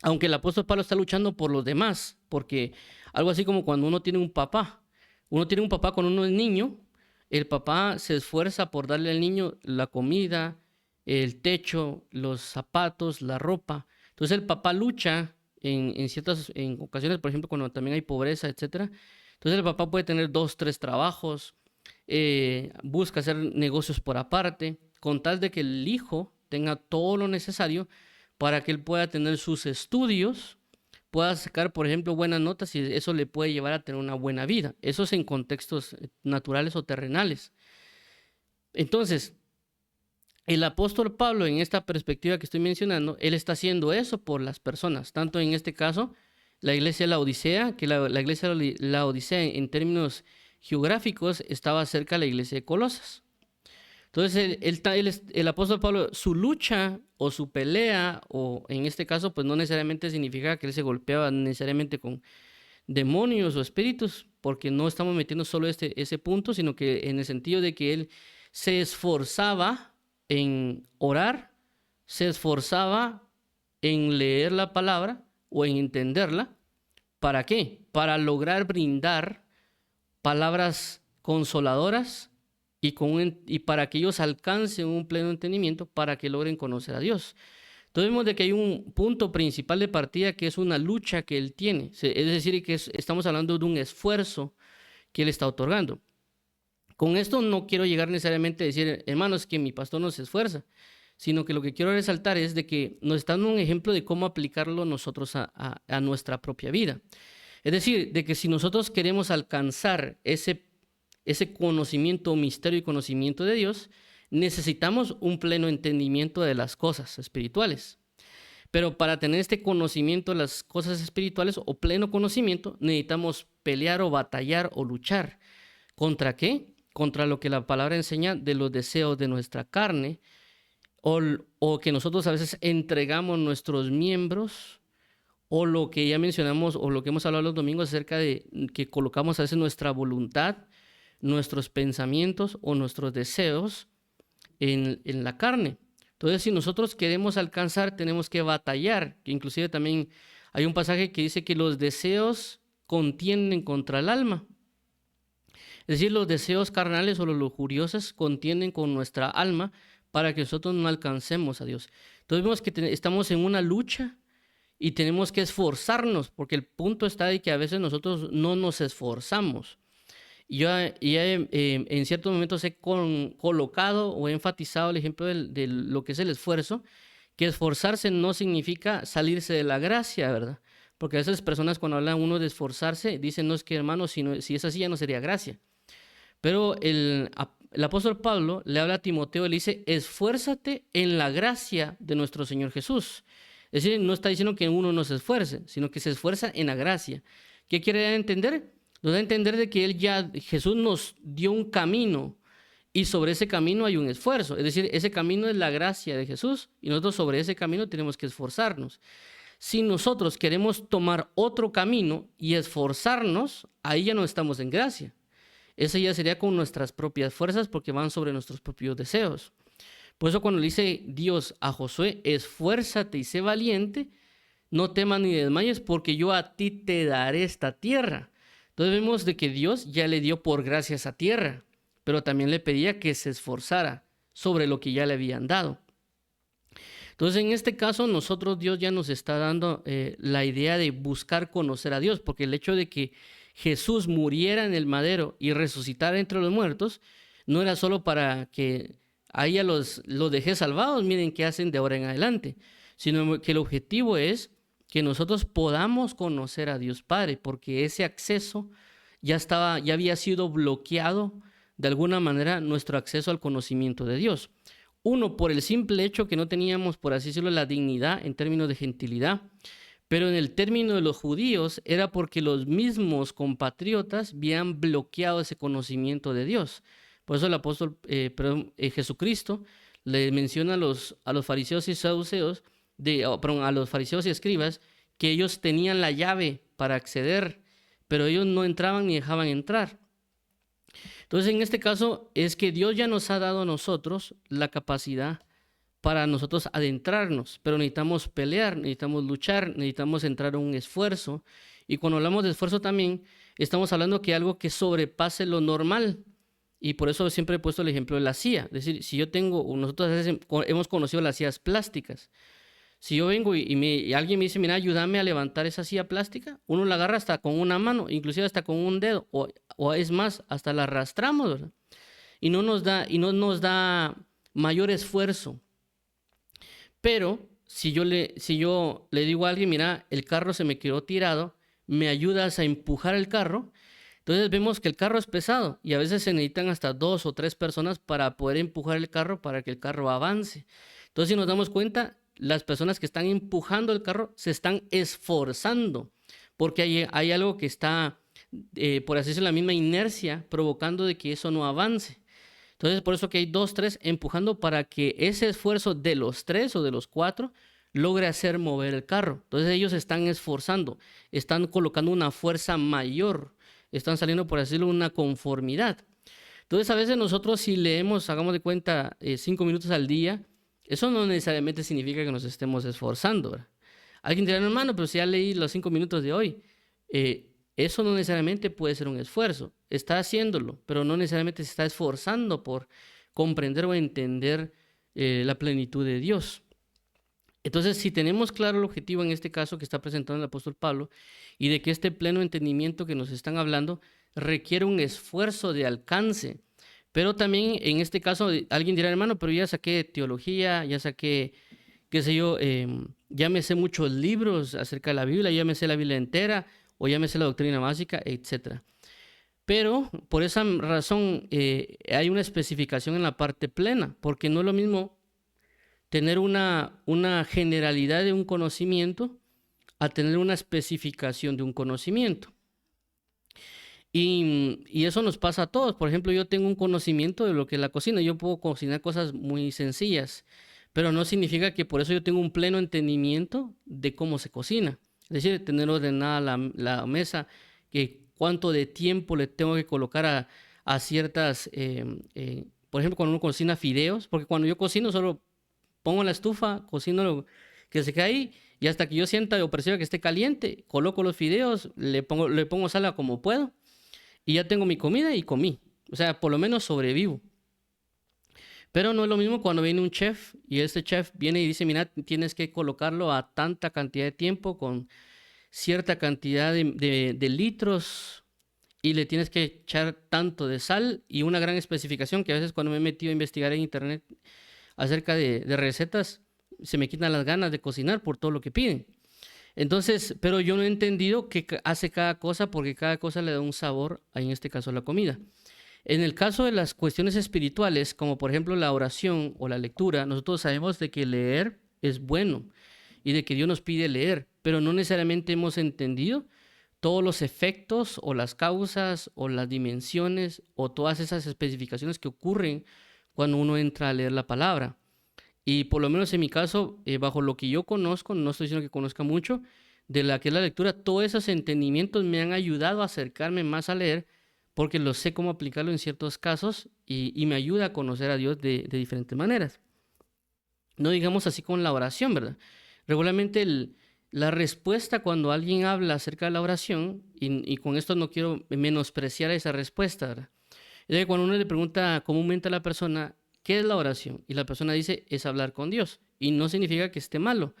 aunque el apóstol Pablo está luchando por los demás, porque algo así como cuando uno tiene un papá cuando uno es niño, el papá se esfuerza por darle al niño la comida, el techo, los zapatos, la ropa. Entonces el papá lucha en ocasiones, por ejemplo, cuando también hay pobreza, etcétera. Entonces el papá puede tener 2, 3 trabajos, busca hacer negocios por aparte, con tal de que el hijo tenga todo lo necesario para que él pueda tener sus estudios, pueda sacar, por ejemplo, buenas notas y eso le puede llevar a tener una buena vida. Eso es en contextos naturales o terrenales. Entonces, el apóstol Pablo, en esta perspectiva que estoy mencionando, él está haciendo eso por las personas, tanto en este caso, la iglesia de la Odisea, que la iglesia de la Odisea en términos geográficos estaba cerca de la iglesia de Colosas. Entonces, el apóstol Pablo, su lucha o su pelea, o en este caso, pues no necesariamente significa que él se golpeaba necesariamente con demonios o espíritus, porque no estamos metiendo solo ese punto, sino que en el sentido de que él se esforzaba en orar, se esforzaba en leer la palabra o en entenderla. ¿Para qué? Para lograr brindar palabras consoladoras y para que ellos alcancen un pleno entendimiento, para que logren conocer a Dios. Entonces vemos de que hay un punto principal de partida que es una lucha que él tiene, es decir, que estamos hablando de un esfuerzo que él está otorgando. Con esto no quiero llegar necesariamente a decir, hermanos, que mi pastor no se esfuerza, sino que lo que quiero resaltar es de que nos está dando un ejemplo de cómo aplicarlo nosotros a nuestra propia vida. Es decir, de que si nosotros queremos alcanzar ese conocimiento, misterio y conocimiento de Dios, necesitamos un pleno entendimiento de las cosas espirituales. Pero para tener este conocimiento de las cosas espirituales o pleno conocimiento, necesitamos pelear o batallar o luchar. ¿Contra qué? Contra lo que la palabra enseña de los deseos de nuestra carne o que nosotros a veces entregamos nuestros miembros o lo que ya mencionamos o lo que hemos hablado los domingos acerca de que colocamos a veces nuestra voluntad, nuestros pensamientos o nuestros deseos en la carne. Entonces, si nosotros queremos alcanzar, tenemos que batallar. Inclusive también hay un pasaje que dice que los deseos contienden contra el alma. Es decir, los deseos carnales o los lujuriosos contienden con nuestra alma para que nosotros no alcancemos a Dios. Entonces vemos que estamos en una lucha y tenemos que esforzarnos, porque el punto está de que a veces nosotros no nos esforzamos. Yo en ciertos momentos he colocado o he enfatizado el ejemplo de lo que es el esfuerzo, que esforzarse no significa salirse de la gracia, ¿verdad? Porque a veces personas cuando hablan uno de esforzarse dicen, no es que hermano, si es así ya no sería gracia. Pero el apóstol Pablo le habla a Timoteo y le dice, esfuérzate en la gracia de nuestro Señor Jesús. Es decir, no está diciendo que uno no se esfuerce, sino que se esfuerza en la gracia. ¿Qué quiere dar a entender? Nos da a entender de que Jesús nos dio un camino y sobre ese camino hay un esfuerzo. Es decir, ese camino es la gracia de Jesús y nosotros sobre ese camino tenemos que esforzarnos. Si nosotros queremos tomar otro camino y esforzarnos, ahí ya no estamos en gracia. Ese ya sería con nuestras propias fuerzas porque van sobre nuestros propios deseos. Por eso cuando le dice Dios a Josué, esfuérzate y sé valiente, no temas ni desmayes porque yo a ti te daré esta tierra. Entonces vemos de que Dios ya le dio por gracia esa tierra, pero también le pedía que se esforzara sobre lo que ya le habían dado. Entonces en este caso Dios ya nos está dando la idea de buscar conocer a Dios, porque el hecho de que Jesús muriera en el madero y resucitara entre los muertos, no era solo para que a ella los dejé salvados, miren qué hacen de ahora en adelante, sino que el objetivo es que nosotros podamos conocer a Dios Padre, porque ese acceso ya había sido bloqueado de alguna manera nuestro acceso al conocimiento de Dios. Uno, por el simple hecho que no teníamos, por así decirlo, la dignidad en términos de gentilidad, pero en el término de los judíos era porque los mismos compatriotas habían bloqueado ese conocimiento de Dios. Por eso el apóstol, Jesucristo le menciona a los fariseos y saduceos, a los fariseos y escribas, que ellos tenían la llave para acceder, pero ellos no entraban ni dejaban entrar. Entonces, en este caso, es que Dios ya nos ha dado a nosotros la capacidad para nosotros adentrarnos, pero necesitamos pelear, necesitamos luchar, necesitamos entrar en un esfuerzo. Y cuando hablamos de esfuerzo también, estamos hablando que algo que sobrepase lo normal. Y por eso siempre he puesto el ejemplo de la silla. Es decir, si nosotros a veces hemos conocido las sillas plásticas. Si yo vengo y alguien me dice, mira, ayúdame a levantar esa silla plástica, uno la agarra hasta con una mano, inclusive hasta con un dedo, o es más, hasta la arrastramos, ¿verdad? Y no nos da mayor esfuerzo. Pero si yo le digo a alguien, mira, el carro se me quedó tirado, ¿me ayudas a empujar el carro? Entonces vemos que el carro es pesado y a veces se necesitan hasta 2 o 3 personas para poder empujar el carro para que el carro avance. Entonces si nos damos cuenta, las personas que están empujando el carro se están esforzando porque hay algo que está, por así decirlo, la misma inercia provocando de que eso no avance. Entonces por eso que hay 2, 3 empujando para que ese esfuerzo de los 3 o de los 4 logre hacer mover el carro. Entonces ellos están esforzando, están colocando una fuerza mayor, están saliendo, por decirlo, una conformidad. Entonces a veces nosotros si leemos, hagamos de cuenta, 5 minutos al día, eso no necesariamente significa que nos estemos esforzando, ¿verdad? Alguien dirá, no, hermano, pero si ya leí los 5 minutos de hoy, eso no necesariamente puede ser un esfuerzo. Está haciéndolo, pero no necesariamente se está esforzando por comprender o entender la plenitud de Dios. Entonces, si tenemos claro el objetivo en este caso que está presentando el apóstol Pablo y de que este pleno entendimiento que nos están hablando requiere un esfuerzo de alcance, pero también en este caso alguien dirá, hermano, pero ya saqué teología, ya saqué, qué sé yo, ya me sé muchos libros acerca de la Biblia, ya me sé la Biblia entera o ya me sé la doctrina básica, etc. Pero por esa razón hay una especificación en la parte plena, porque no es lo mismo tener una generalidad de un conocimiento a tener una especificación de un conocimiento. Y eso nos pasa a todos. Por ejemplo, yo tengo un conocimiento de lo que es la cocina. Yo puedo cocinar cosas muy sencillas, pero no significa que por eso yo tengo un pleno entendimiento de cómo se cocina. Es decir, tener ordenada la mesa, que cuánto de tiempo le tengo que colocar a ciertas, por ejemplo, cuando uno cocina fideos, porque cuando yo cocino solo pongo en la estufa, cocino lo que se cae ahí, y hasta que yo sienta o perciba que esté caliente, coloco los fideos, le pongo sal a como puedo, y ya tengo mi comida y comí. O sea, por lo menos sobrevivo. Pero no es lo mismo cuando viene un chef y este chef viene y dice, mira, tienes que colocarlo a tanta cantidad de tiempo con cierta cantidad de litros y le tienes que echar tanto de sal y una gran especificación que a veces cuando me he metido a investigar en internet acerca de recetas, se me quitan las ganas de cocinar por todo lo que piden. Entonces, pero yo no he entendido qué hace cada cosa porque cada cosa le da un sabor, en este caso la comida. En el caso de las cuestiones espirituales, como por ejemplo la oración o la lectura, nosotros sabemos de que leer es bueno y de que Dios nos pide leer, pero no necesariamente hemos entendido todos los efectos o las causas o las dimensiones o todas esas especificaciones que ocurren cuando uno entra a leer la palabra. Y por lo menos en mi caso, bajo lo que yo conozco, no estoy diciendo que conozca mucho, de la que es la lectura, todos esos entendimientos me han ayudado a acercarme más a leer porque lo sé cómo aplicarlo en ciertos casos y me ayuda a conocer a Dios de diferentes maneras. No digamos así con la oración, ¿verdad? Regularmente la respuesta cuando alguien habla acerca de la oración, y con esto no quiero menospreciar esa respuesta, ¿verdad? Es que cuando uno le pregunta comúnmente a la persona, ¿qué es la oración? Y la persona dice, es hablar con Dios. Y no significa que esté malo.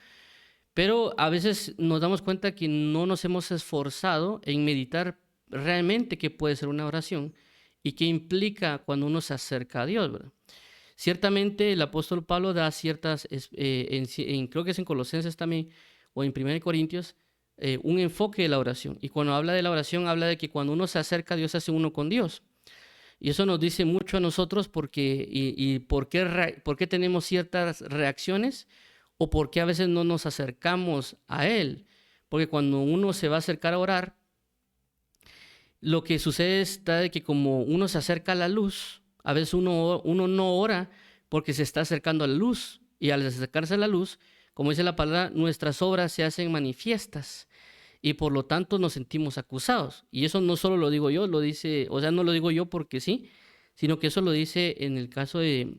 Pero a veces nos damos cuenta que no nos hemos esforzado en meditar realmente qué puede ser una oración y qué implica cuando uno se acerca a Dios, ¿verdad? Ciertamente el apóstol Pablo da ciertas, creo que es en Colosenses también, o en 1 Corintios, un enfoque de la oración. Y cuando habla de la oración, habla de que cuando uno se acerca a Dios, se hace uno con Dios. Y eso nos dice mucho a nosotros porque, y por qué tenemos ciertas reacciones o por qué a veces no nos acercamos a Él. Porque cuando uno se va a acercar a orar, lo que sucede está de que como uno se acerca a la luz, a veces uno no ora porque se está acercando a la luz. Y al acercarse a la luz, como dice la palabra, nuestras obras se hacen manifiestas. Y por lo tanto nos sentimos acusados. Y eso no solo lo digo yo, lo dice, o sea, no lo digo yo porque sí, sino que eso lo dice en el caso de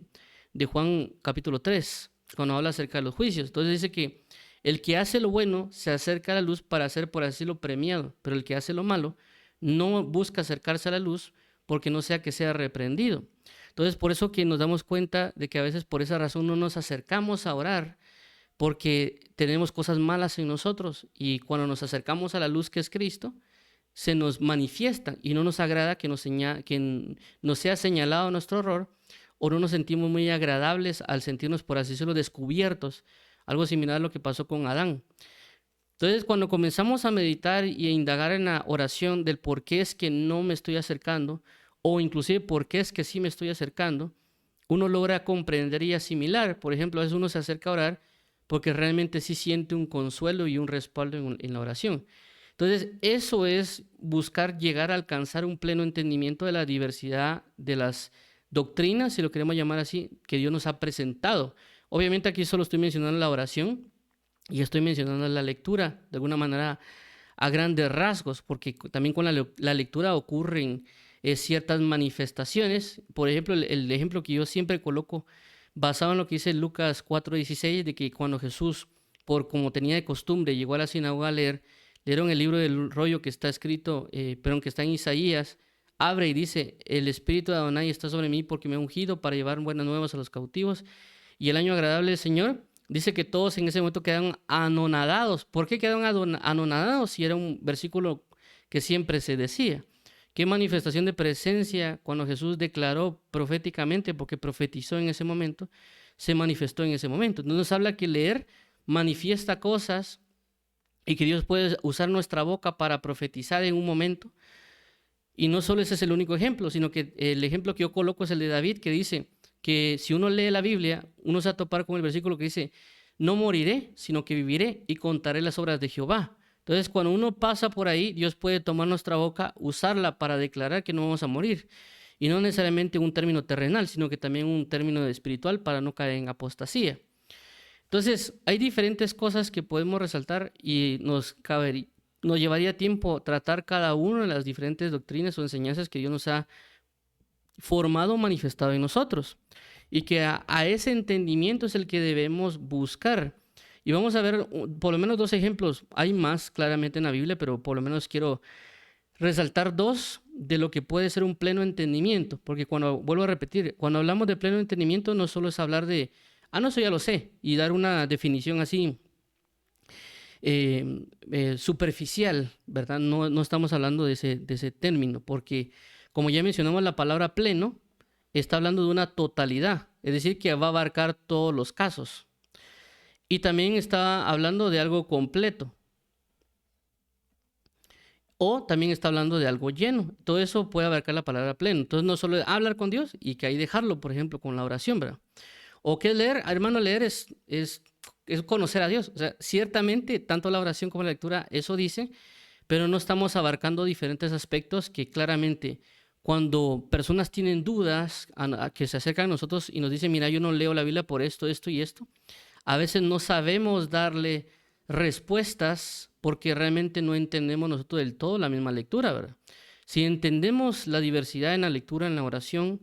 Juan capítulo 3, cuando habla acerca de los juicios. Entonces dice que el que hace lo bueno se acerca a la luz para ser, por así decirlo, premiado, pero el que hace lo malo no busca acercarse a la luz porque no sea que sea reprendido. Entonces por eso que nos damos cuenta de que a veces por esa razón no nos acercamos a orar, porque tenemos cosas malas en nosotros y cuando nos acercamos a la luz que es Cristo, se nos manifiesta y no nos agrada que nos sea señalado nuestro error o no nos sentimos muy agradables al sentirnos, por así decirlo, descubiertos. Algo similar a lo que pasó con Adán. Entonces, cuando comenzamos a meditar y a indagar en la oración del por qué es que no me estoy acercando o inclusive por qué es que sí me estoy acercando, uno logra comprender y asimilar. Por ejemplo, a veces uno se acerca a orar porque realmente sí siente un consuelo y un respaldo en la oración. Entonces, eso es buscar llegar a alcanzar un pleno entendimiento de la diversidad de las doctrinas, si lo queremos llamar así, que Dios nos ha presentado. Obviamente aquí solo estoy mencionando la oración y estoy mencionando la lectura de alguna manera a grandes rasgos, porque también con la lectura ocurren ciertas manifestaciones. Por ejemplo, el ejemplo que yo siempre coloco basado en lo que dice Lucas 4:16, de que cuando Jesús, como tenía de costumbre, llegó a la sinagoga a leer, leyeron el libro del rollo que está escrito, pero que está en Isaías, abre y dice, el Espíritu de Adonai está sobre mí porque me ha ungido para llevar buenas nuevas a los cautivos y el año agradable del Señor. Dice que todos en ese momento quedaron anonadados. ¿Por qué quedaron anonadados si era un versículo que siempre se decía? Qué manifestación de presencia cuando Jesús declaró proféticamente, porque profetizó en ese momento, se manifestó en ese momento. Entonces nos habla que leer manifiesta cosas y que Dios puede usar nuestra boca para profetizar en un momento. Y no solo ese es el único ejemplo, sino que el ejemplo que yo coloco es el de David, que dice que si uno lee la Biblia, uno se va a topar con el versículo que dice, no moriré, sino que viviré y contaré las obras de Jehová. Entonces, cuando uno pasa por ahí, Dios puede tomar nuestra boca, usarla para declarar que no vamos a morir. Y no necesariamente un término terrenal, sino que también un término espiritual para no caer en apostasía. Entonces, hay diferentes cosas que podemos resaltar y nos llevaría tiempo tratar cada una de las diferentes doctrinas o enseñanzas que Dios nos ha formado o manifestado en nosotros. Y que a ese entendimiento es el que debemos buscar. Y vamos a ver por lo menos 2 ejemplos. Hay más claramente en la Biblia, pero por lo menos quiero resaltar 2 de lo que puede ser un pleno entendimiento. Porque vuelvo a repetir, cuando hablamos de pleno entendimiento no solo es hablar de, no, eso ya lo sé, y dar una definición así superficial, ¿verdad? No estamos hablando de ese término, porque como ya mencionamos, la palabra pleno está hablando de una totalidad, es decir, que va a abarcar todos los casos. Y también está hablando de algo completo. O también está hablando de algo lleno. Todo eso puede abarcar la palabra pleno. Entonces no solo es hablar con Dios y que ahí dejarlo, por ejemplo, con la oración, ¿verdad? ¿O qué es leer? Hermano, leer es conocer a Dios. O sea, ciertamente, tanto la oración como la lectura, eso dice, pero no estamos abarcando diferentes aspectos que claramente cuando personas tienen dudas que se acercan a nosotros y nos dicen, mira, yo no leo la Biblia por esto, esto y esto, a veces no sabemos darle respuestas porque realmente no entendemos nosotros del todo la misma lectura, ¿verdad? Si entendemos la diversidad en la lectura, en la oración,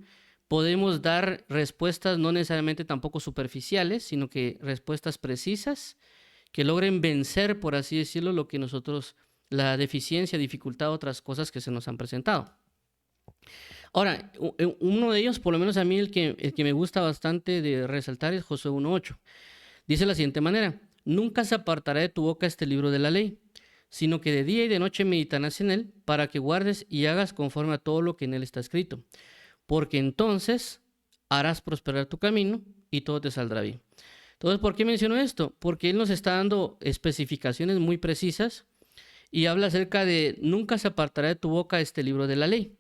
podemos dar respuestas no necesariamente tampoco superficiales, sino que respuestas precisas que logren vencer, por así decirlo, lo que nosotros, la deficiencia, dificultad, otras cosas que se nos han presentado. Ahora, uno de ellos, por lo menos a mí el que me gusta bastante de resaltar es Josué 1:8. Dice de la siguiente manera, nunca se apartará de tu boca este libro de la ley, sino que de día y de noche meditarás en él, para que guardes y hagas conforme a todo lo que en él está escrito. Porque entonces harás prosperar tu camino y todo te saldrá bien. Entonces, ¿por qué menciono esto? Porque él nos está dando especificaciones muy precisas y habla acerca de nunca se apartará de tu boca este libro de la ley.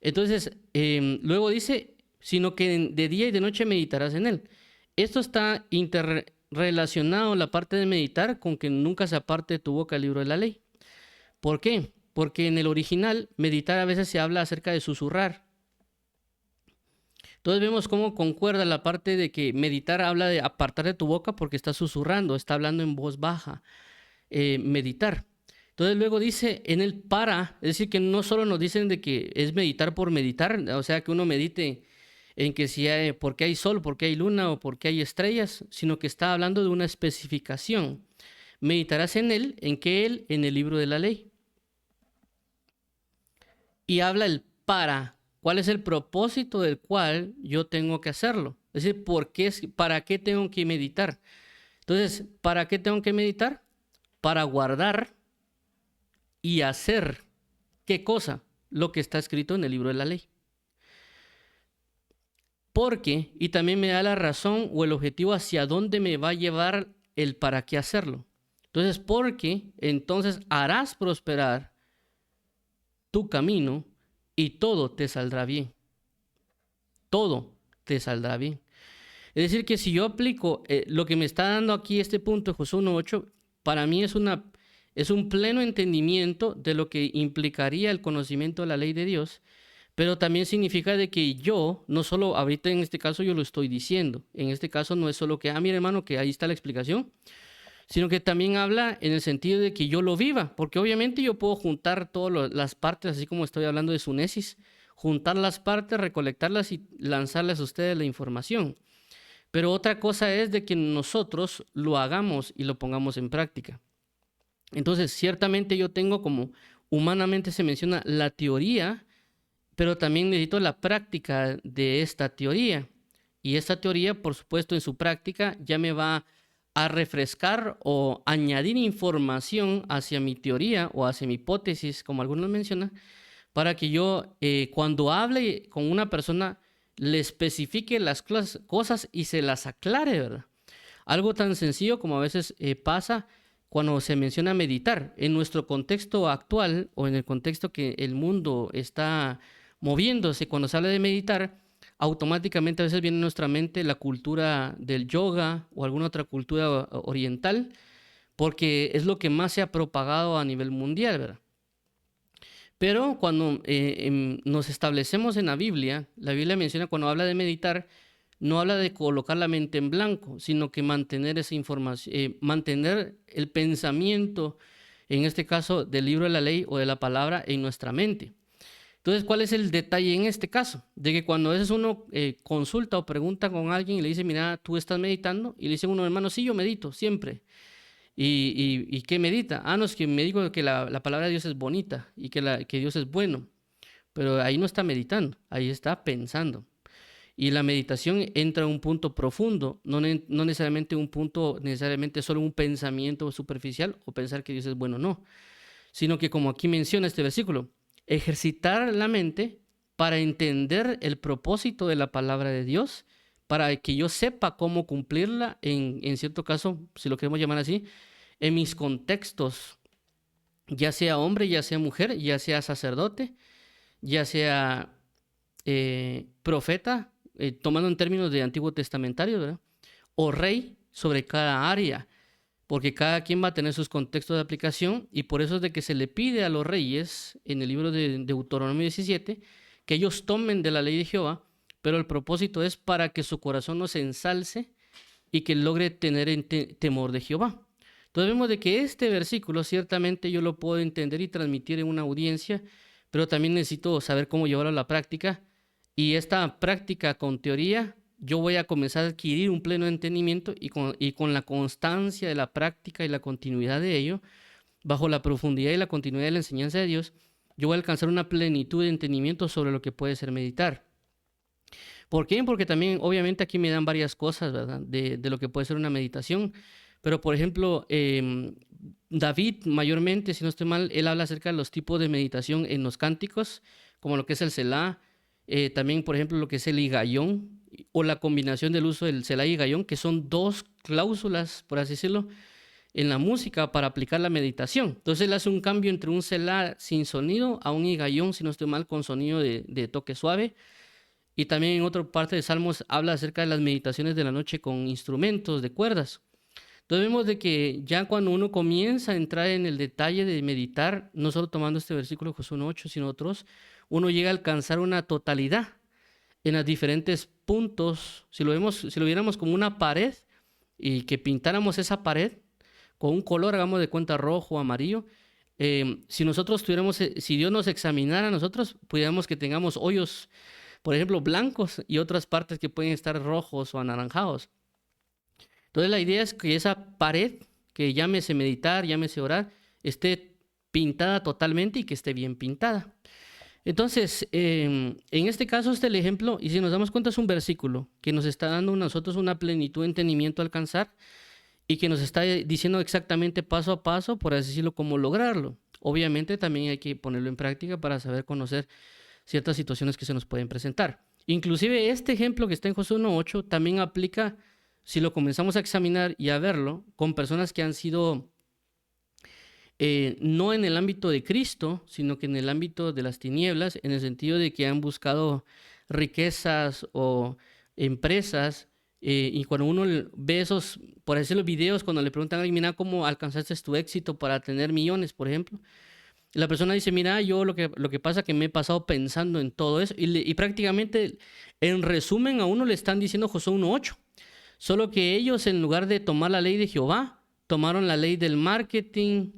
Entonces, luego dice, sino que de día y de noche meditarás en él. Esto está interrelacionado, la parte de meditar, con que nunca se aparte de tu boca el libro de la ley. ¿Por qué? Porque en el original, meditar a veces se habla acerca de susurrar. Entonces vemos cómo concuerda la parte de que meditar habla de apartar de tu boca porque está susurrando, está hablando en voz baja, meditar. Entonces luego dice en el para, es decir, que no solo nos dicen de que es meditar por meditar, o sea, que uno medite en que si hay, porque hay sol, porque hay luna o porque hay estrellas, sino que está hablando de una especificación. Meditarás en él, ¿en qué él? En el libro de la ley. Y habla el para, ¿cuál es el propósito del cual yo tengo que hacerlo? Es decir, ¿para qué tengo que meditar? Entonces, ¿para qué tengo que meditar? Para guardar y hacer, ¿qué cosa? Lo que está escrito en el libro de la ley. Porque, y también me da la razón o el objetivo hacia dónde me va a llevar el para qué hacerlo. Entonces, porque entonces harás prosperar tu camino y todo te saldrá bien. Todo te saldrá bien. Es decir, que si yo aplico lo que me está dando aquí este punto de Josué 1:8, para mí es un pleno entendimiento de lo que implicaría el conocimiento de la ley de Dios, pero también significa de que yo, no solo ahorita en este caso yo lo estoy diciendo, en este caso no es solo que, mira hermano, que ahí está la explicación, sino que también habla en el sentido de que yo lo viva, porque obviamente yo puedo juntar todas las partes, así como estoy hablando de Sunesis, juntar las partes, recolectarlas y lanzarles a ustedes la información. Pero otra cosa es de que nosotros lo hagamos y lo pongamos en práctica. Entonces, ciertamente yo tengo, como humanamente se menciona, la teoría, pero también necesito la práctica de esta teoría. Y esta teoría, por supuesto, en su práctica ya me va a refrescar o añadir información hacia mi teoría o hacia mi hipótesis, como algunos mencionan, para que yo cuando hable con una persona le especifique las cosas y se las aclare, ¿verdad? Algo tan sencillo como a veces pasa cuando se menciona meditar. En nuestro contexto actual o en el contexto que el mundo está moviéndose, cuando se habla de meditar, automáticamente a veces viene a nuestra mente la cultura del yoga o alguna otra cultura oriental, porque es lo que más se ha propagado a nivel mundial, ¿verdad? Pero cuando nos establecemos en la Biblia menciona cuando habla de meditar, no habla de colocar la mente en blanco, sino que mantener esa información, mantener el pensamiento, en este caso del libro de la ley o de la palabra, en nuestra mente. Entonces, ¿cuál es el detalle en este caso? De que cuando a veces uno consulta o pregunta con alguien y le dice, mira, tú estás meditando, y le dice uno, hermano, sí, yo medito siempre. ¿Y qué medita? Ah, no, es que me digo que la palabra de Dios es bonita y que Dios es bueno. Pero ahí no está meditando, ahí está pensando. Y la meditación entra a un punto profundo, no necesariamente un punto, necesariamente solo un pensamiento superficial o pensar que Dios es bueno, no. Sino que como aquí menciona este versículo, ejercitar la mente para entender el propósito de la palabra de Dios, para que yo sepa cómo cumplirla en cierto caso, si lo queremos llamar así, en mis contextos, ya sea hombre, ya sea mujer, ya sea sacerdote, ya sea profeta, tomando en términos de Antiguo Testamentario, ¿verdad? O rey sobre cada área, porque cada quien va a tener sus contextos de aplicación y por eso es de que se le pide a los reyes en el libro de Deuteronomio 17 que ellos tomen de la ley de Jehová, pero el propósito es para que su corazón no se ensalce y que logre tener temor de Jehová. Entonces vemos de que este versículo ciertamente yo lo puedo entender y transmitir en una audiencia, pero también necesito saber cómo llevarlo a la práctica. Y esta práctica con teoría, yo voy a comenzar a adquirir un pleno entendimiento y con la constancia de la práctica y la continuidad de ello, bajo la profundidad y la continuidad de la enseñanza de Dios, yo voy a alcanzar una plenitud de entendimiento sobre lo que puede ser meditar. ¿Por qué? Porque también, obviamente, aquí me dan varias cosas, ¿verdad? De lo que puede ser una meditación. Pero, por ejemplo, David, mayormente, si no estoy mal, él habla acerca de los tipos de meditación en los cánticos, como lo que es el Selah, también, por ejemplo, lo que es el Higayón, o la combinación del uso del Selah y Higayón, que son dos cláusulas, por así decirlo, en la música para aplicar la meditación. Entonces él hace un cambio entre un Selah sin sonido a un Higayón, si no estoy mal, con sonido de toque suave. Y también en otra parte de Salmos habla acerca de las meditaciones de la noche con instrumentos de cuerdas. Entonces vemos de que ya cuando uno comienza a entrar en el detalle de meditar, no solo tomando este versículo de Josué 1:8, sino otros, uno llega a alcanzar una totalidad en los diferentes puntos. Si lo viéramos como una pared y que pintáramos esa pared con un color, hagamos de cuenta rojo o amarillo, si nosotros tuviéramos, si Dios nos examinara a nosotros, pudiéramos que tengamos hoyos, por ejemplo, blancos y otras partes que pueden estar rojos o anaranjados. Entonces la idea es que esa pared, que llámese meditar, llámese orar, esté pintada totalmente y que esté bien pintada. Entonces, en este caso, este es el ejemplo, y si nos damos cuenta es un versículo que nos está dando a nosotros una plenitud de entendimiento a alcanzar y que nos está diciendo exactamente paso a paso, por así decirlo, cómo lograrlo. Obviamente también hay que ponerlo en práctica para saber conocer ciertas situaciones que se nos pueden presentar. Inclusive este ejemplo que está en Josué 1:8 también aplica si lo comenzamos a examinar y a verlo con personas que han sido no en el ámbito de Cristo, sino que en el ámbito de las tinieblas, en el sentido de que han buscado riquezas o empresas, y cuando uno ve esos, por decirlo, videos, cuando le preguntan a alguien, mira, ¿cómo alcanzaste tu éxito para tener millones, por ejemplo? Y la persona dice, mira, yo lo que pasa es que me he pasado pensando en todo eso, y prácticamente, en resumen, a uno le están diciendo Josué 1:8, solo que ellos, en lugar de tomar la ley de Jehová, tomaron la ley del marketing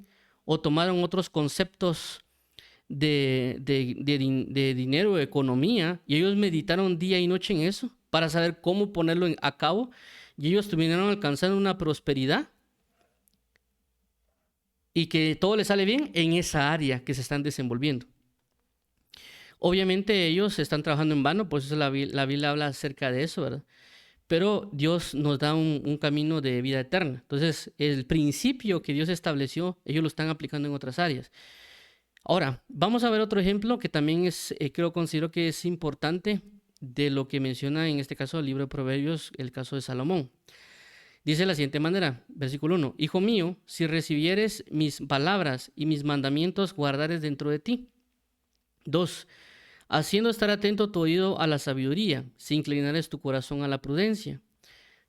o tomaron otros conceptos de dinero, de economía, y ellos meditaron día y noche en eso para saber cómo ponerlo a cabo, y ellos terminaron alcanzando una prosperidad y que todo les sale bien en esa área que se están desenvolviendo. Obviamente ellos están trabajando en vano, por eso la Biblia habla acerca de eso, ¿verdad? Pero Dios nos da un camino de vida eterna. Entonces, el principio que Dios estableció, ellos lo están aplicando en otras áreas. Ahora, vamos a ver otro ejemplo que también es, considero que es importante de lo que menciona en este caso el libro de Proverbios, el caso de Salomón. Dice de la siguiente manera, versículo 1, Hijo mío, si recibieres mis palabras y mis mandamientos, guardares dentro de ti. 2, haciendo estar atento tu oído a la sabiduría, si inclinares tu corazón a la prudencia.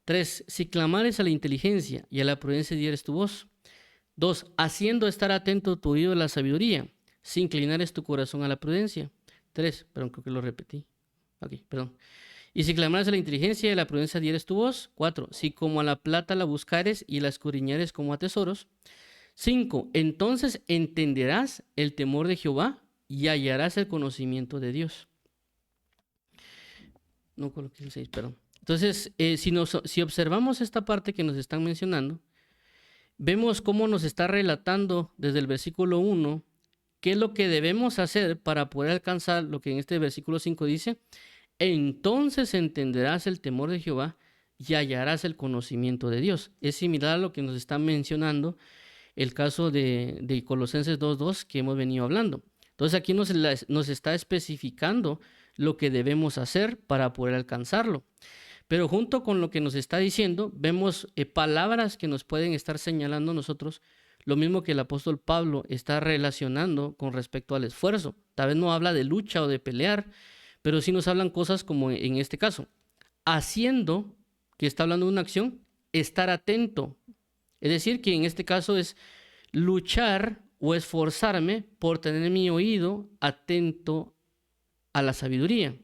3. Si clamares a la inteligencia y a la prudencia dieres tu voz. 2. Haciendo estar atento tu oído a la sabiduría, si inclinares tu corazón a la prudencia. 3. Perdón, creo que lo repetí. Ok, perdón. Y si clamares a la inteligencia y a la prudencia dieres tu voz. 4. Si como a la plata la buscares y la escudriñares como a tesoros. 5. Entonces entenderás el temor de Jehová y hallarás el conocimiento de Dios. No coloqué el 6, perdón. Entonces, si observamos esta parte que nos están mencionando, vemos cómo nos está relatando desde el versículo 1 qué es lo que debemos hacer para poder alcanzar lo que en este versículo 5 dice: entonces entenderás el temor de Jehová y hallarás el conocimiento de Dios. Es similar a lo que nos está mencionando el caso de Colosenses 2:2 que hemos venido hablando. Entonces aquí nos está especificando lo que debemos hacer para poder alcanzarlo. Pero junto con lo que nos está diciendo, vemos palabras que nos pueden estar señalando a nosotros, lo mismo que el apóstol Pablo está relacionando con respecto al esfuerzo. Tal vez no habla de lucha o de pelear, pero sí nos hablan cosas como en este caso. Haciendo, que está hablando de una acción, estar atento. Es decir, que en este caso es luchar o esforzarme por tener mi oído atento a la sabiduría.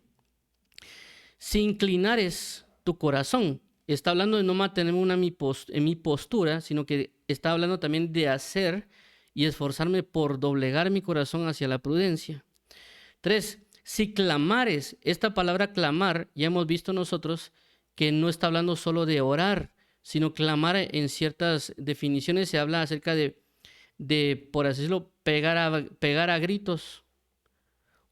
Si inclinares tu corazón, está hablando de no mantenerme en mi postura, sino que está hablando también de hacer y esforzarme por doblegar mi corazón hacia la prudencia. 3. Si clamares, esta palabra clamar, ya hemos visto nosotros que no está hablando solo de orar, sino clamar en ciertas definiciones se habla acerca de por así decirlo, pegar a gritos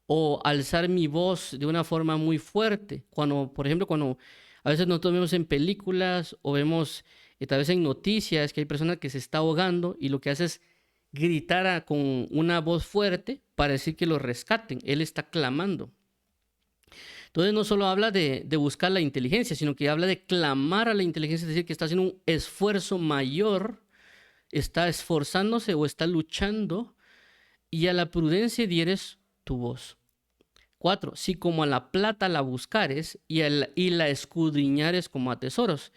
o alzar mi voz de una forma muy fuerte. Por ejemplo, cuando a veces nosotros vemos en películas o vemos tal vez en noticias que hay personas que se está ahogando y lo que hace es gritar con una voz fuerte para decir que lo rescaten. Él está clamando. Entonces no solo habla de buscar la inteligencia, sino que habla de clamar a la inteligencia, es decir, que está haciendo un esfuerzo mayor, está esforzándose o está luchando, y a la prudencia dieres tu voz. 4. Si como a la plata la buscares y la escudriñares como a tesoros.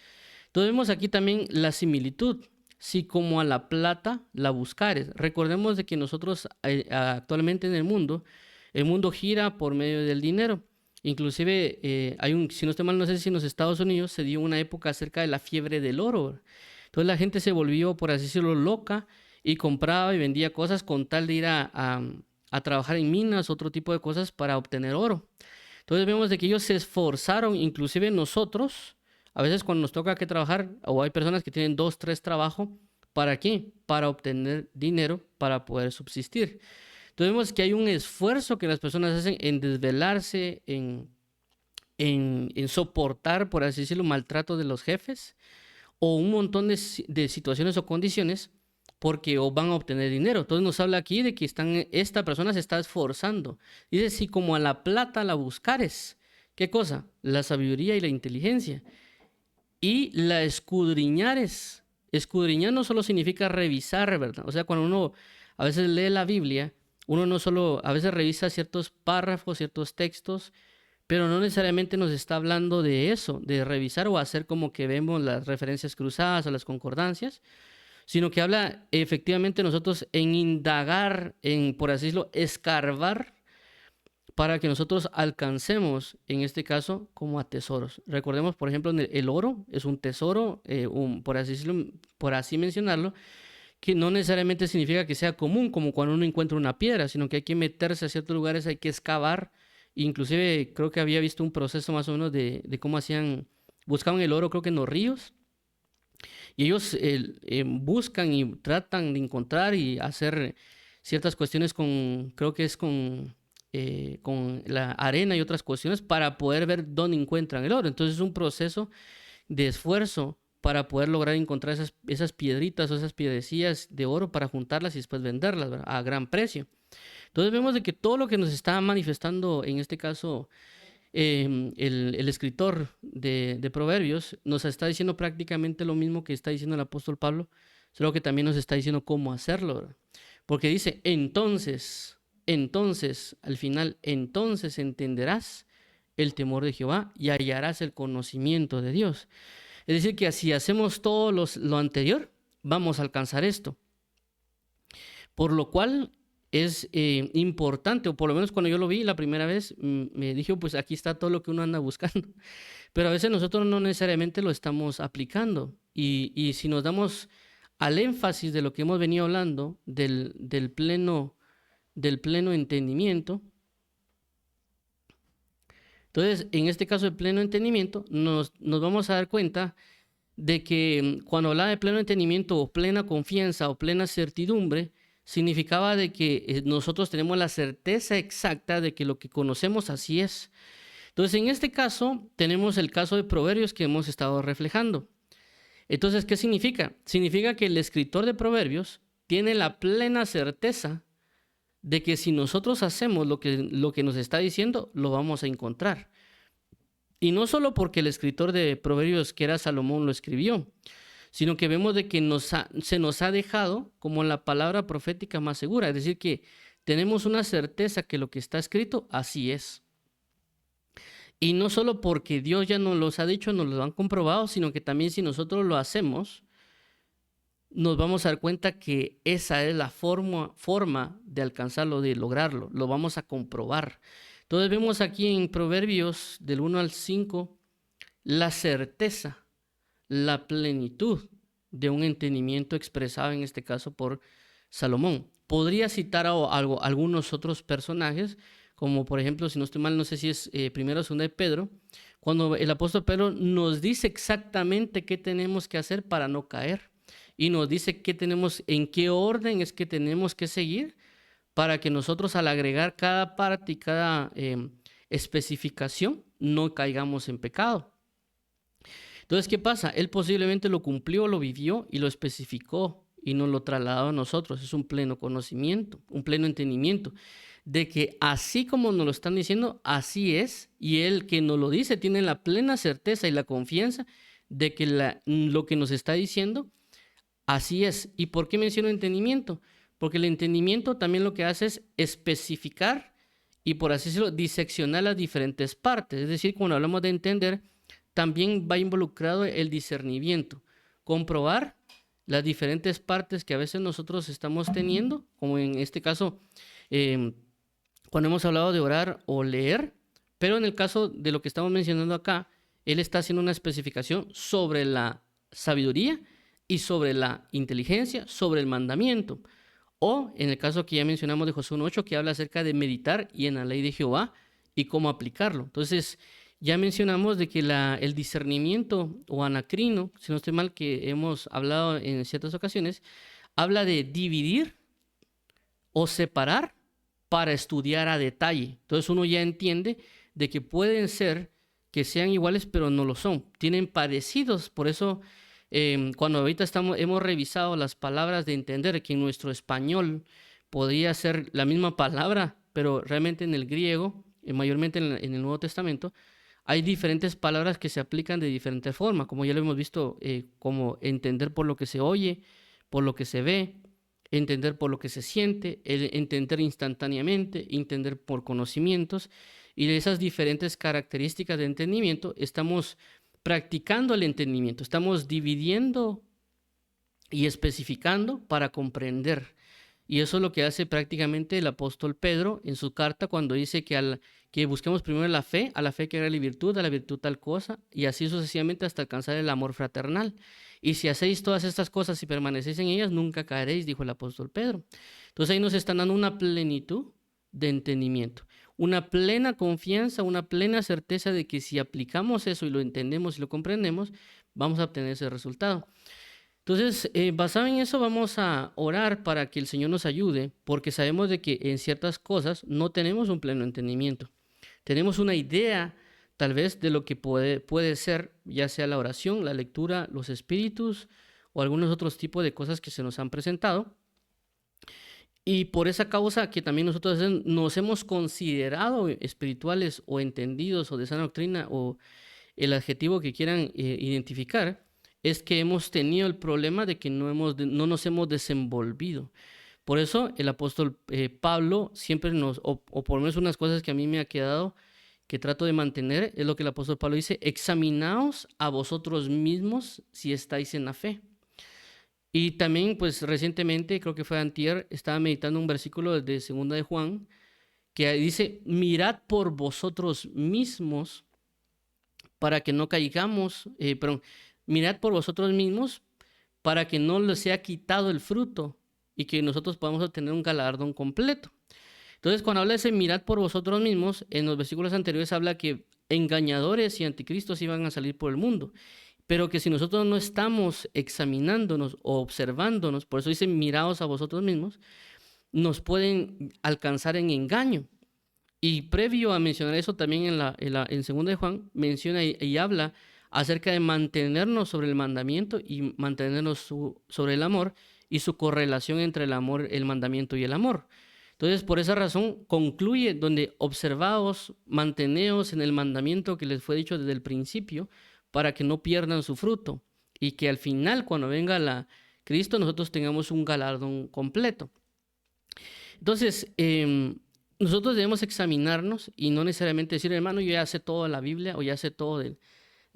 Entonces vemos aquí también la similitud. Si como a la plata la buscares. Recordemos de que nosotros actualmente en el mundo gira por medio del dinero. Inclusive si no estoy mal, no sé si en los Estados Unidos se dio una época acerca de la fiebre del oro. Entonces la gente se volvió, por así decirlo, loca y compraba y vendía cosas con tal de ir a trabajar en minas, otro tipo de cosas para obtener oro. Entonces vemos de que ellos se esforzaron, inclusive nosotros, a veces cuando nos toca que trabajar, o hay personas que tienen 2, 3 trabajos, ¿para qué? Para obtener dinero para poder subsistir. Entonces vemos que hay un esfuerzo que las personas hacen en desvelarse, en soportar, por así decirlo, maltrato de los jefes, o un montón de situaciones o condiciones porque van a obtener dinero. Entonces nos habla aquí de que esta persona se está esforzando. Dice, si como a la plata la buscares, ¿qué cosa? La sabiduría y la inteligencia. Y la escudriñares. Escudriñar no solo significa revisar, ¿verdad? O sea, cuando uno a veces lee la Biblia, uno no solo a veces revisa ciertos párrafos, ciertos textos, pero no necesariamente nos está hablando de eso, de revisar o hacer como que vemos las referencias cruzadas o las concordancias, sino que habla efectivamente nosotros en indagar, por así decirlo, escarbar, para que nosotros alcancemos, en este caso, como a tesoros. Recordemos, por ejemplo, el oro es un tesoro, por así decirlo, por así mencionarlo, que no necesariamente significa que sea común, como cuando uno encuentra una piedra, sino que hay que meterse a ciertos lugares, hay que excavar. Inclusive creo que había visto un proceso más o menos de cómo buscaban el oro, creo que en los ríos, y ellos buscan y tratan de encontrar y hacer ciertas cuestiones creo que es con la arena y otras cuestiones para poder ver dónde encuentran el oro. Entonces es un proceso de esfuerzo para poder lograr encontrar esas piedritas o esas piedrecillas de oro para juntarlas y después venderlas, ¿verdad?, a gran precio. Entonces vemos de que todo lo que nos está manifestando, en este caso, el escritor de Proverbios, nos está diciendo prácticamente lo mismo que está diciendo el apóstol Pablo, solo que también nos está diciendo cómo hacerlo, ¿verdad? Porque dice, entonces, entonces, al final, entonces entenderás el temor de Jehová y hallarás el conocimiento de Dios. Es decir, que si hacemos todo lo anterior, vamos a alcanzar esto. Por lo cual es importante, o por lo menos cuando yo lo vi la primera vez, me dije, pues aquí está todo lo que uno anda buscando. Pero a veces nosotros no necesariamente lo estamos aplicando. Y si nos damos al énfasis de lo que hemos venido hablando, del pleno entendimiento, entonces en este caso de pleno entendimiento, nos vamos a dar cuenta de que cuando hablaba de pleno entendimiento o plena confianza o plena certidumbre, significaba de que nosotros tenemos la certeza exacta de que lo que conocemos así es. Entonces, en este caso, tenemos el caso de Proverbios que hemos estado reflejando. Entonces, ¿qué significa? Significa que el escritor de Proverbios tiene la plena certeza de que si nosotros hacemos lo que nos está diciendo, lo vamos a encontrar. Y no solo porque el escritor de Proverbios, que era Salomón, lo escribió, sino que vemos de que se nos ha dejado como la palabra profética más segura. Es decir, que tenemos una certeza que lo que está escrito así es. Y no solo porque Dios ya nos los ha dicho, nos lo han comprobado, sino que también si nosotros lo hacemos, nos vamos a dar cuenta que esa es la forma de alcanzarlo, de lograrlo. Lo vamos a comprobar. Entonces vemos aquí en Proverbios del 1 al 5 la certeza, la plenitud de un entendimiento expresado en este caso por Salomón. Podría citar a algunos otros personajes, como por ejemplo, si no estoy mal, no sé si es primero o segunda de Pedro, cuando el apóstol Pedro nos dice exactamente qué tenemos que hacer para no caer y nos dice en qué orden es que tenemos que seguir para que nosotros al agregar cada parte y cada especificación no caigamos en pecado. Entonces, ¿qué pasa? Él posiblemente lo cumplió, lo vivió y lo especificó y nos lo trasladó a nosotros. Es un pleno conocimiento, un pleno entendimiento de que así como nos lo están diciendo, así es. Y él que nos lo dice tiene la plena certeza y la confianza de que lo que nos está diciendo, así es. ¿Y por qué menciono entendimiento? Porque el entendimiento también lo que hace es especificar y, por así decirlo, diseccionar las diferentes partes. Es decir, cuando hablamos de entender, también va involucrado el discernimiento, comprobar las diferentes partes que a veces nosotros estamos teniendo, como en este caso, cuando hemos hablado de orar o leer, pero en el caso de lo que estamos mencionando acá, él está haciendo una especificación sobre la sabiduría y sobre la inteligencia, sobre el mandamiento. O en el caso que ya mencionamos de Josué 1:8, que habla acerca de meditar y en la ley de Jehová y cómo aplicarlo. Entonces, ya mencionamos de que el discernimiento o anacrino, si no estoy mal, que hemos hablado en ciertas ocasiones, habla de dividir o separar para estudiar a detalle. Entonces uno ya entiende de que pueden ser que sean iguales, pero no lo son. Tienen parecidos, por eso cuando ahorita hemos revisado las palabras de entender, que en nuestro español podría ser la misma palabra, pero realmente en el griego, mayormente en el Nuevo Testamento, hay diferentes palabras que se aplican de diferente forma, como ya lo hemos visto, como entender por lo que se oye, por lo que se ve, entender por lo que se siente, entender instantáneamente, entender por conocimientos, y de esas diferentes características de entendimiento estamos practicando el entendimiento, estamos dividiendo y especificando para comprender. Y eso es lo que hace prácticamente el apóstol Pedro en su carta cuando dice que busquemos primero la fe, a la fe que agrega virtud, a la virtud tal cosa, y así sucesivamente hasta alcanzar el amor fraternal. Y si hacéis todas estas cosas y permanecéis en ellas, nunca caeréis, dijo el apóstol Pedro. Entonces ahí nos están dando una plenitud de entendimiento, una plena confianza, una plena certeza de que si aplicamos eso y lo entendemos y lo comprendemos, vamos a obtener ese resultado. Entonces, basado en eso, vamos a orar para que el Señor nos ayude, porque sabemos de que en ciertas cosas no tenemos un pleno entendimiento. Tenemos una idea, tal vez, de lo que puede ser, ya sea la oración, la lectura, los espíritus o algunos otros tipos de cosas que se nos han presentado. Y por esa causa que también nosotros nos hemos considerado espirituales o entendidos o de sana doctrina o el adjetivo que quieran identificar, es que hemos tenido el problema de que no nos hemos desenvolvido. Por eso el apóstol Pablo siempre o por lo menos unas cosas que a mí me ha quedado, que trato de mantener, es lo que el apóstol Pablo dice: examinaos a vosotros mismos si estáis en la fe. Y también, pues recientemente, creo que fue antier, estaba meditando un versículo de 2 de Juan, que dice: mirad por vosotros mismos para que no caigamos, perdón, mirad por vosotros mismos para que no les sea quitado el fruto y que nosotros podamos obtener un galardón completo. Entonces, cuando habla de ese mirad por vosotros mismos, en los versículos anteriores habla que engañadores y anticristos iban a salir por el mundo, pero que si nosotros no estamos examinándonos o observándonos, por eso dice miraos a vosotros mismos, nos pueden alcanzar en engaño. Y previo a mencionar eso, también en 2 de Juan menciona y habla acerca de mantenernos sobre el mandamiento y mantenernos sobre el amor y su correlación entre el amor, el mandamiento y el amor. Entonces, por esa razón, concluye donde: observaos, manteneos en el mandamiento que les fue dicho desde el principio, para que no pierdan su fruto y que al final, cuando venga Cristo, nosotros tengamos un galardón completo. Entonces, nosotros debemos examinarnos y no necesariamente decir: hermano, yo ya sé todo de la Biblia, o ya sé todo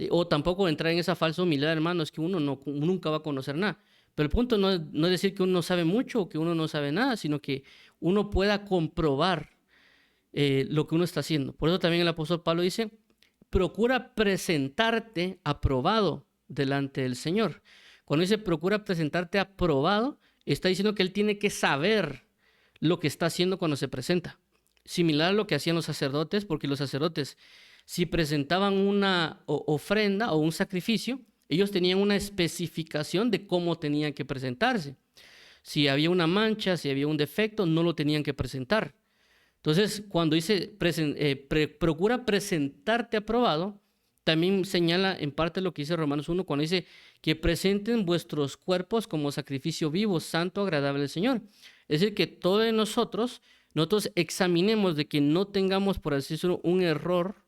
o tampoco entrar en esa falsa humildad, hermano, es que uno nunca va a conocer nada. Pero el punto no es decir que uno sabe mucho o que uno no sabe nada, sino que uno pueda comprobar lo que uno está haciendo. Por eso también el apóstol Pablo dice: procura presentarte aprobado delante del Señor. Cuando dice procura presentarte aprobado, está diciendo que él tiene que saber lo que está haciendo cuando se presenta. Similar a lo que hacían los sacerdotes, porque los sacerdotes, si presentaban una ofrenda o un sacrificio, ellos tenían una especificación de cómo tenían que presentarse. Si había una mancha, si había un defecto, no lo tenían que presentar. Entonces, cuando dice procura presentarte aprobado, también señala en parte lo que dice Romanos 1, cuando dice que presenten vuestros cuerpos como sacrificio vivo, santo, agradable al Señor. Es decir, que todos nosotros examinemos de que no tengamos, por así decirlo, un error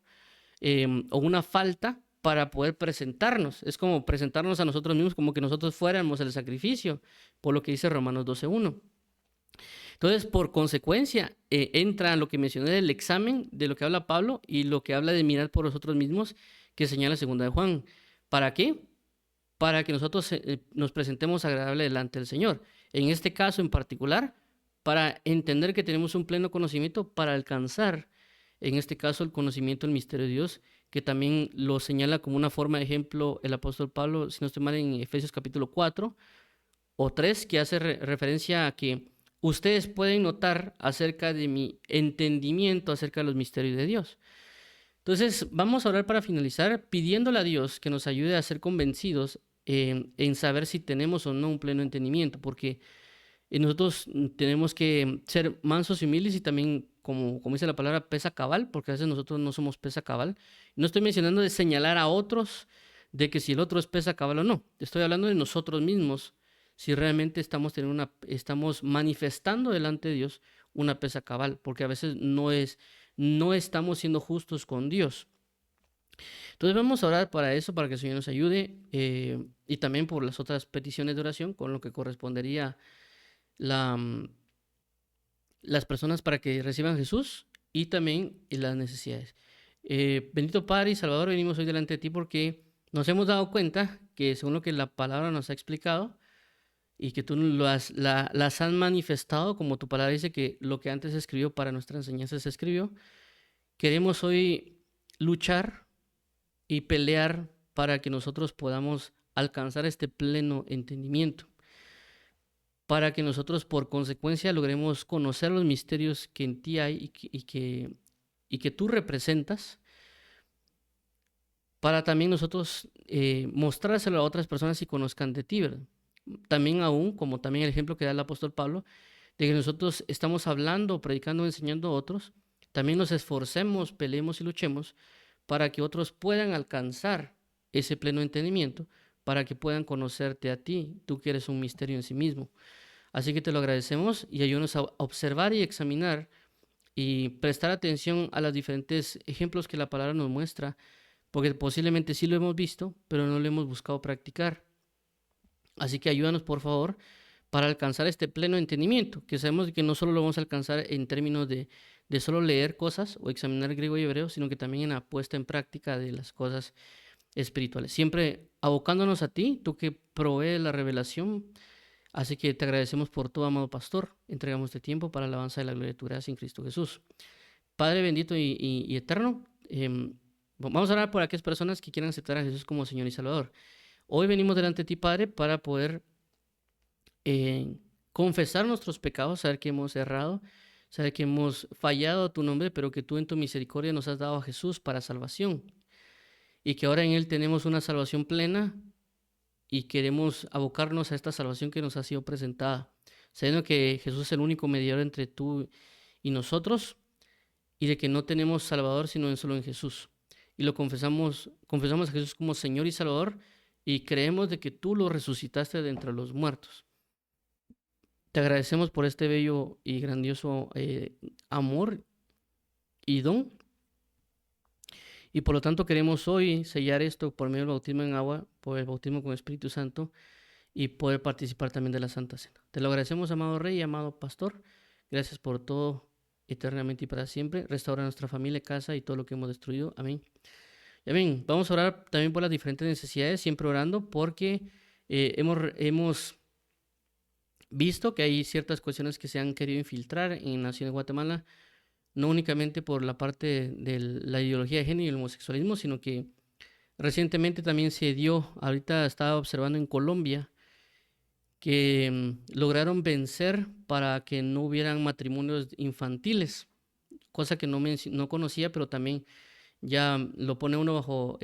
o una falta para poder presentarnos. Es como presentarnos a nosotros mismos como que nosotros fuéramos el sacrificio, por lo que dice Romanos 12:1. Entonces, por consecuencia, entra lo que mencioné del examen, de lo que habla Pablo, y lo que habla de mirar por nosotros mismos, que señala 2 de Juan. ¿Para qué? Para que nosotros nos presentemos agradable delante del Señor. En este caso en particular, para entender que tenemos un pleno conocimiento, para alcanzar, en este caso, el conocimiento del misterio de Dios, que también lo señala como una forma de ejemplo el apóstol Pablo, si no estoy mal, en Efesios capítulo 4 o 3, que hace referencia a que ustedes pueden notar acerca de mi entendimiento acerca de los misterios de Dios. Entonces, vamos a orar para finalizar, pidiéndole a Dios que nos ayude a ser convencidos en saber si tenemos o no un pleno entendimiento, porque nosotros tenemos que ser mansos y humildes y también, como dice la palabra, pesa cabal, porque a veces nosotros no somos pesa cabal. No estoy mencionando de señalar a otros de que si el otro es pesa cabal o no. Estoy hablando de nosotros mismos, si realmente estamos manifestando delante de Dios una pesa cabal, porque a veces no estamos siendo justos con Dios. Entonces vamos a orar para eso, para que el Señor nos ayude, y también por las otras peticiones de oración, con lo que correspondería las personas para que reciban a Jesús y también las necesidades. Bendito Padre y Salvador, venimos hoy delante de ti porque nos hemos dado cuenta que, según lo que la palabra nos ha explicado y que tú las has manifestado, como tu palabra dice que lo que antes se escribió para nuestra enseñanza se escribió, queremos hoy luchar y pelear para que nosotros podamos alcanzar este pleno entendimiento, para que nosotros por consecuencia logremos conocer los misterios que en ti hay y que tú representas, para también nosotros mostrárselo a otras personas y conozcan de ti, ¿verdad? También aún, como también el ejemplo que da el apóstol Pablo, de que nosotros estamos hablando, predicando, enseñando a otros, también nos esforcemos, peleemos y luchemos para que otros puedan alcanzar ese pleno entendimiento, para que puedan conocerte a ti, tú que eres un misterio en sí mismo. Así que te lo agradecemos y ayúdanos a observar y examinar y prestar atención a los diferentes ejemplos que la palabra nos muestra, porque posiblemente sí lo hemos visto, pero no lo hemos buscado practicar. Así que ayúdanos, por favor, para alcanzar este pleno entendimiento, que sabemos que no solo lo vamos a alcanzar en términos de solo leer cosas o examinar griego y hebreo, sino que también en la puesta en práctica de las cosas espirituales. Siempre abocándonos a ti, tú que provees la revelación. Así que te agradecemos por todo, amado pastor. Entregamos este tiempo para la alabanza de la gloria de tu gracia en Cristo Jesús. Padre bendito y eterno, vamos a orar por aquellas personas que quieran aceptar a Jesús como Señor y Salvador. Hoy venimos delante de ti, Padre, para poder confesar nuestros pecados, saber que hemos errado, saber que hemos fallado a tu nombre, pero que tú en tu misericordia nos has dado a Jesús para salvación y que ahora en Él tenemos una salvación plena y queremos abocarnos a esta salvación que nos ha sido presentada, sabiendo que Jesús es el único mediador entre tú y nosotros y de que no tenemos Salvador sino solo en Jesús. Y lo confesamos a Jesús como Señor y Salvador y creemos de que tú lo resucitaste de entre los muertos. Te agradecemos por este bello y grandioso amor y don. Y por lo tanto queremos hoy sellar esto por medio del bautismo en agua, por el bautismo con Espíritu Santo y poder participar también de la Santa Cena. Te lo agradecemos, amado Rey y amado Pastor. Gracias por todo eternamente y para siempre. Restaura nuestra familia, casa y todo lo que hemos destruido. Amén. Y amén. Vamos a orar también por las diferentes necesidades, siempre orando porque hemos visto que hay ciertas cuestiones que se han querido infiltrar en la nación de Guatemala, no únicamente por la parte de la ideología de género y el homosexualismo, sino que recientemente también se dio, ahorita estaba observando en Colombia, que lograron vencer para que no hubieran matrimonios infantiles, cosa que no conocía, pero también ya lo pone uno bajo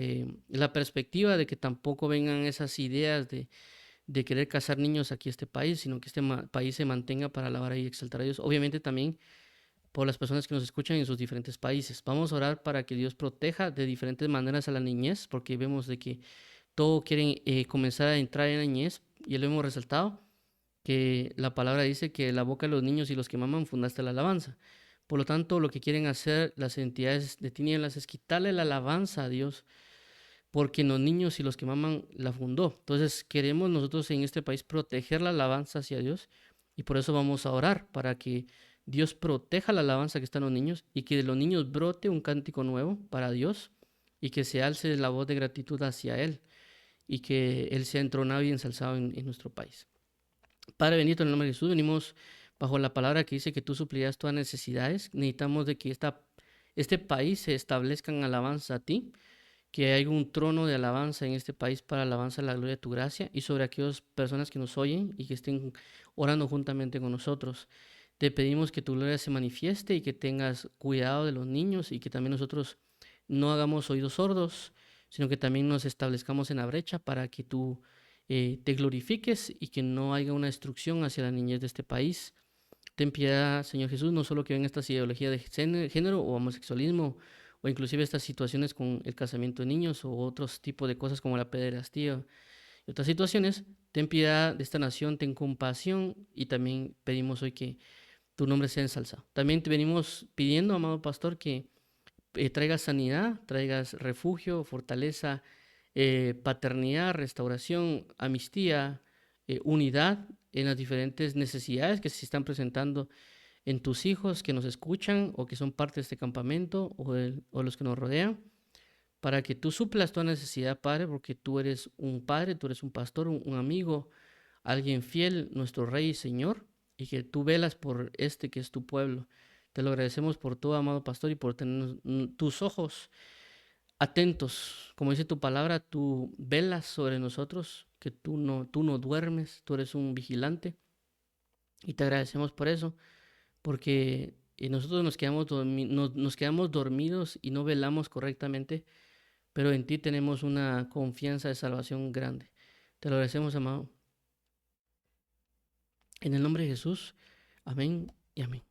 la perspectiva de que tampoco vengan esas ideas de querer casar niños aquí a este país, sino que este país se mantenga para alabar y exaltar a Dios. Obviamente también por las personas que nos escuchan en sus diferentes países. Vamos a orar para que Dios proteja de diferentes maneras a la niñez, porque vemos de que todos quieren comenzar a entrar en la niñez, y lo hemos resaltado, que la palabra dice que la boca de los niños y los que maman fundaste la alabanza. Por lo tanto, lo que quieren hacer las entidades de tinieblas es quitarle la alabanza a Dios, porque los niños y los que maman la fundó. Entonces, queremos nosotros en este país proteger la alabanza hacia Dios, y por eso vamos a orar para que Dios proteja la alabanza que está en los niños y que de los niños brote un cántico nuevo para Dios y que se alce la voz de gratitud hacia Él y que Él sea entronado y ensalzado en nuestro país. Padre bendito, en el nombre de Jesús, venimos bajo la palabra que dice que tú suplirás todas necesidades. Necesitamos de que este país se establezca en alabanza a ti, que haya un trono de alabanza en este país para alabanza a la gloria de tu gracia y sobre aquellas personas que nos oyen y que estén orando juntamente con nosotros. Te pedimos que tu gloria se manifieste y que tengas cuidado de los niños y que también nosotros no hagamos oídos sordos, sino que también nos establezcamos en la brecha para que tú te glorifiques y que no haya una destrucción hacia la niñez de este país. Ten piedad, Señor Jesús, no solo que ven estas ideologías de género o homosexualismo o inclusive estas situaciones con el casamiento de niños o otros tipos de cosas como la pederastía y otras situaciones. Ten piedad de esta nación, ten compasión y también pedimos hoy que tu nombre sea ensalzado. También te venimos pidiendo, amado pastor, que traigas sanidad, traigas refugio, fortaleza, paternidad, restauración, amnistía, unidad en las diferentes necesidades que se están presentando en tus hijos que nos escuchan o que son parte de este campamento o los que nos rodean, para que tú suplas toda necesidad, Padre, porque tú eres un Padre, tú eres un pastor, un amigo, alguien fiel, nuestro Rey y Señor, y que tú velas por este que es tu pueblo. Te lo agradecemos por todo, amado pastor, y por tener tus ojos atentos. Como dice tu palabra, tú velas sobre nosotros, que tú no duermes, tú eres un vigilante. Y te agradecemos por eso, porque nosotros nos quedamos dormidos y no velamos correctamente, pero en ti tenemos una confianza de salvación grande. Te lo agradecemos, amado. En el nombre de Jesús, amén y amén.